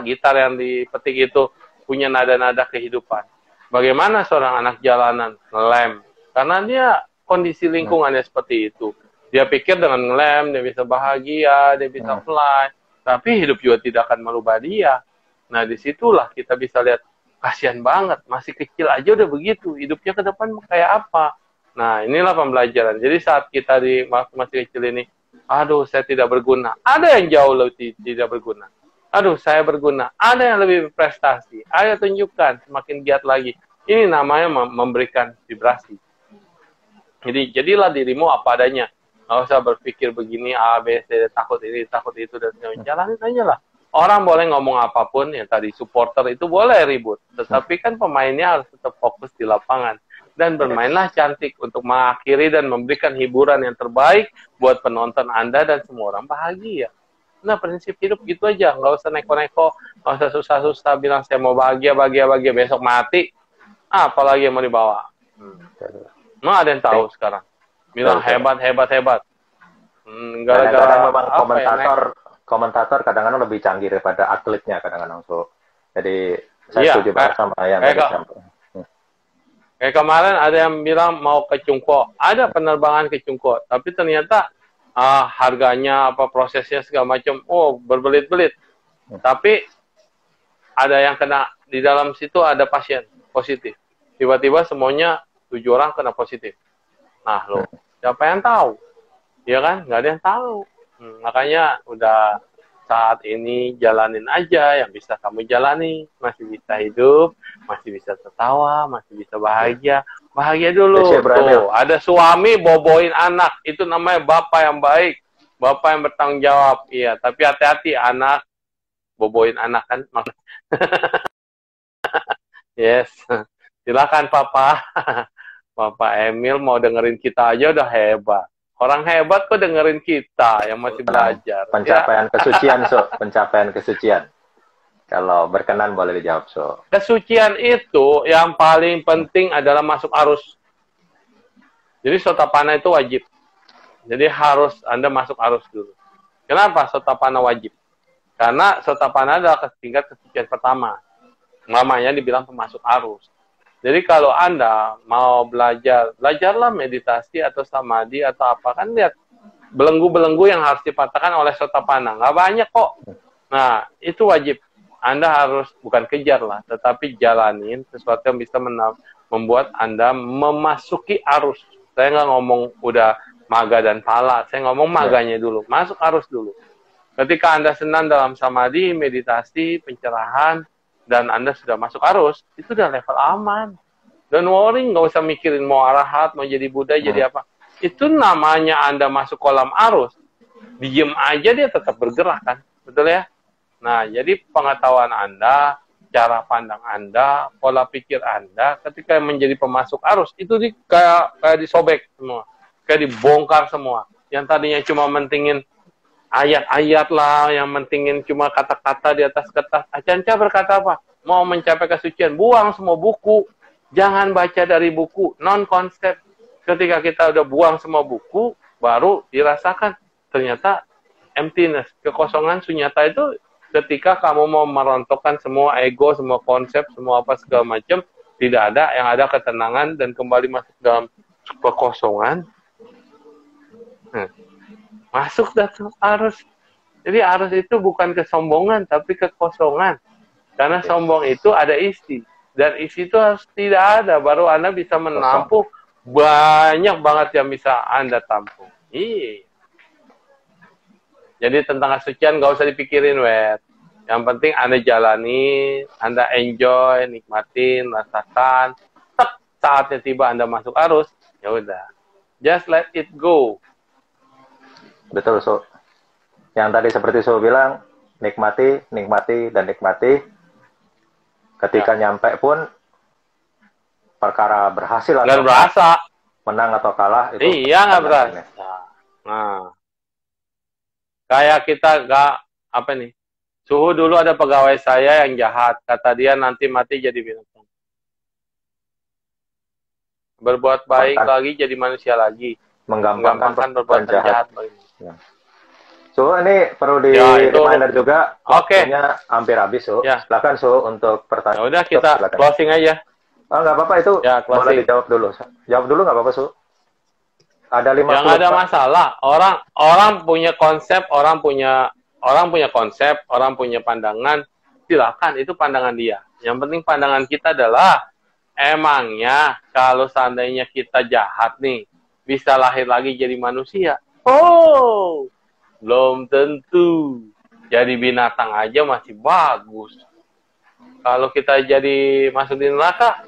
S2: gitar yang dipetik itu punya nada-nada kehidupan. Bagaimana seorang anak jalanan ngelem? Karena dia kondisi lingkungannya seperti itu. Dia pikir dengan ngelem, dia bisa bahagia, dia bisa fly. Tapi hidup juga tidak akan merubah dia. Nah, disitulah kita bisa lihat, kasihan banget. Masih kecil aja udah begitu. Hidupnya ke depan kayak apa? Nah, inilah pembelajaran. Jadi saat kita di masih kecil ini, aduh, saya tidak berguna. Ada yang jauh lebih tidak berguna. Aduh, saya berguna. Ada yang lebih berprestasi. Ayo tunjukkan, semakin giat lagi. Ini namanya memberikan vibrasi. Jadi jadilah dirimu apa adanya. Nggak usah berpikir begini, A, B, C, takut ini, takut itu, dan jalanin aja lah. Orang boleh ngomong apapun, ya tadi supporter itu boleh ribut. Tetapi kan pemainnya harus tetap fokus di lapangan. Dan bermainlah cantik untuk mengakhiri dan memberikan hiburan yang terbaik buat penonton Anda dan semua orang bahagia. Nah, prinsip hidup gitu aja. Nggak usah neko-neko, nggak usah susah-susah bilang saya mau bahagia, besok mati. Apalagi yang mau dibawa. Nah, ada yang tahu sekarang. Bilang hebat.
S1: Kadang-kadang memang komentator kadang-kadang lebih canggih daripada atletnya kadang-kadang. So, jadi saya setuju banget sama yang
S2: kayak kemarin ada yang bilang mau ke Cungko, ada penerbangan ke Cungko, tapi ternyata harganya apa prosesnya segala macam, berbelit-belit. Tapi ada yang kena di dalam situ, ada pasien positif. Tiba-tiba semuanya 7 orang kena positif. Nah, loh, siapa yang tahu? Ya kan? Nggak ada yang tahu. Makanya udah saat ini jalanin aja yang bisa kamu jalani. Masih bisa hidup, masih bisa tertawa, masih bisa bahagia. Bahagia dulu. Tuh, ada suami boboin anak. Itu namanya bapak yang baik. Bapak yang bertanggung jawab. Iya, tapi hati-hati anak boboin anak kan. Yes. Silakan Papa. Papa Emil mau dengerin kita aja udah hebat. Orang hebat kok dengerin kita yang masih belajar.
S1: Pencapaian kesucian, So. Pencapaian kesucian. Kalau berkenan boleh dijawab, So.
S2: Kesucian itu yang paling penting adalah masuk arus. Jadi sotapana itu wajib. Jadi harus Anda masuk arus dulu. Kenapa sotapana wajib? Karena sotapana adalah tingkat kesucian pertama. Namanya dibilang pemasuk arus. Jadi kalau Anda mau belajarlah meditasi atau samadhi atau apa, kan lihat belenggu-belenggu yang harus dipatahkan oleh sotapana. Nggak banyak kok. Nah, itu wajib. Anda harus, bukan kejar lah, tetapi jalanin sesuatu yang bisa membuat Anda memasuki arus. Saya nggak ngomong udah maga dan pala, saya ngomong maganya dulu. Masuk arus dulu. Ketika Anda senang dalam samadhi, meditasi, pencerahan, dan Anda sudah masuk arus, itu udah level aman. Don't worry, nggak usah mikirin mau arahat, mau jadi Buddha, jadi apa. Itu namanya Anda masuk kolam arus, diem aja dia tetap bergerak kan, betul ya? Nah, jadi pengetahuan Anda, cara pandang Anda, pola pikir Anda, ketika menjadi pemasuk arus, itu kayak disobek semua, kayak dibongkar semua. Yang tadinya cuma mentingin ayat-ayat lah, yang mentingin cuma kata-kata di atas kertas. Acanca berkata apa? Mau mencapai kesucian, buang semua buku. Jangan baca dari buku, non-konsep. Ketika kita udah buang semua buku, baru dirasakan. Ternyata emptiness, kekosongan sunyata itu ketika kamu mau merontokkan semua ego, semua konsep, semua apa segala macam, tidak ada, yang ada ketenangan dan kembali masuk dalam kekosongan. Masuk dalam arus. Jadi arus itu bukan kesombongan, tapi kekosongan. Karena sombong itu ada isi. Dan isi itu harus tidak ada. Baru Anda bisa menampung banyak banget yang bisa Anda tampung. Iya. Jadi tentang kesucian nggak usah dipikirin, Wet. Yang penting Anda jalani, Anda enjoy, nikmatin, rasakan. Saatnya tiba Anda masuk arus, ya udah. Just let it go.
S1: Betul, So. Yang tadi seperti So bilang, nikmati, dan nikmati. Ketika nyampe pun, perkara berhasil atau
S2: berasa.
S1: Menang atau kalah, itu
S2: iya, nggak berasa. Nah, kayak kita Suhu dulu ada pegawai saya yang jahat. Kata dia nanti mati jadi binatang. Berbuat baik lagi jadi manusia lagi. Menggampangkan berbuat jahat.
S1: Ya. So, ini perlu reminder juga. Waktunya hampir habis, So.
S2: Ya.
S1: Silakan, So, untuk pertanyaan.
S2: Ya udah, kita closing aja.
S1: Nggak apa-apa, itu boleh dijawab dulu. Jawab dulu nggak apa-apa, So. Ada 50.
S2: Yang ada masalah. Orang punya konsep, orang punya konsep, orang punya pandangan. Silakan, itu pandangan dia. Yang penting pandangan kita adalah, emangnya kalau seandainya kita jahat nih, bisa lahir lagi jadi manusia? Oh, belum tentu. Jadi binatang aja masih bagus. Kalau kita jadi masuk di neraka,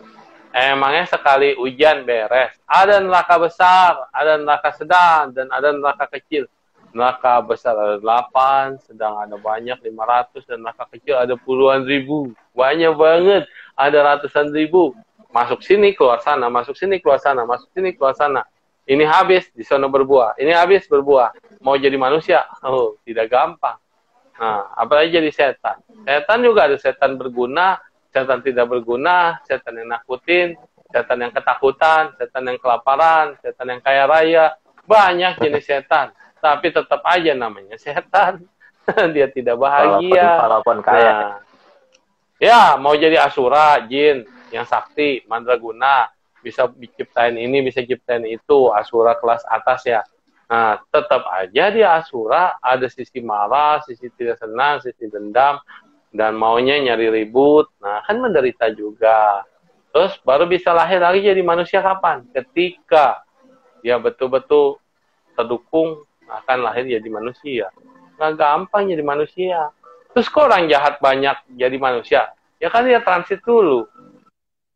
S2: Emangnya sekali ujian beres. Ada neraka besar, ada neraka sedang, dan ada neraka kecil. Neraka besar ada 8, sedang ada banyak 500, dan neraka kecil ada puluhan ribu. Banyak banget, ada ratusan ribu. Masuk sini, keluar sana, masuk sini, keluar sana, masuk sini, keluar sana. Ini habis, di sana berbuah. Ini habis, berbuah. Mau jadi manusia? Oh, tidak gampang. Nah, apalagi jadi setan. Setan juga ada setan berguna, setan tidak berguna, setan yang nakutin, setan yang ketakutan, setan yang kelaparan, setan yang kaya raya. Banyak jenis setan. Tapi tetap aja namanya setan. Dia tidak bahagia.
S1: Walaupun kaya.
S2: Nah, ya, mau jadi asura, jin, yang sakti, mandraguna, bisa ciptain ini, bisa ciptain itu, asura kelas atas ya. Nah, tetap aja dia asura, ada sisi marah, sisi tidak senang, sisi dendam, dan maunya nyari ribut. Nah, kan menderita juga. Terus baru bisa lahir lagi jadi manusia kapan? Ketika dia betul-betul terdukung akan lahir jadi manusia. Nggak gampang jadi manusia. Terus kok orang jahat banyak jadi manusia? Ya kan dia transit dulu.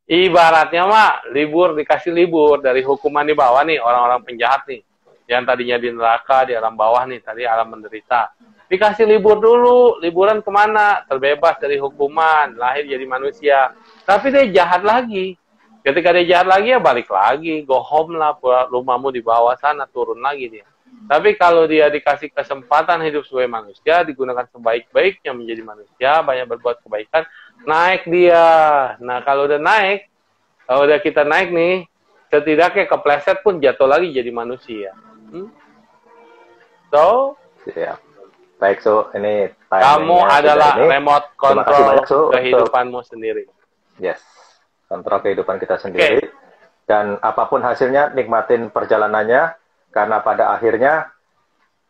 S2: Ibaratnya mah libur, dikasih libur dari hukuman di bawah nih, orang-orang penjahat nih. Yang tadinya di neraka, di alam bawah nih, tadi alam menderita. Dikasih libur dulu, liburan kemana? Terbebas dari hukuman, lahir jadi manusia. Tapi dia jahat lagi. Ketika dia jahat lagi, ya balik lagi. Go home lah, rumahmu di bawah sana, turun lagi dia. Tapi kalau dia dikasih kesempatan hidup sebagai manusia, digunakan sebaik-baiknya menjadi manusia, banyak berbuat kebaikan, naik dia. Nah, kalau udah naik, kalau udah kita naik nih, setidaknya kepleset pun jatuh lagi jadi manusia. So,
S1: ya. Baik, So. Ini
S2: kamu adalah remote control
S1: banyak, So,
S2: kehidupanmu sendiri.
S1: Yes. Kontrol kehidupan kita sendiri. Okay. Dan apapun hasilnya, nikmatin perjalanannya. Karena pada akhirnya,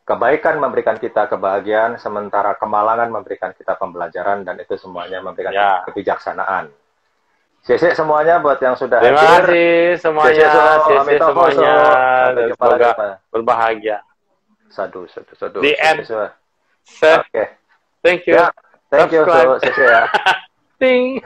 S1: kebaikan memberikan kita kebahagiaan, sementara kemalangan memberikan kita pembelajaran, dan itu semuanya memberikan kebijaksanaan. Sisi semuanya buat yang sudah
S2: hadir. Terima kasih semuanya. Sisi semuanya. Dan semoga berbahagia.
S1: Sadu.
S2: The end.
S1: Oke.
S2: Thank you.
S1: Yeah, thank you, So. Sisi ya.
S2: Ting.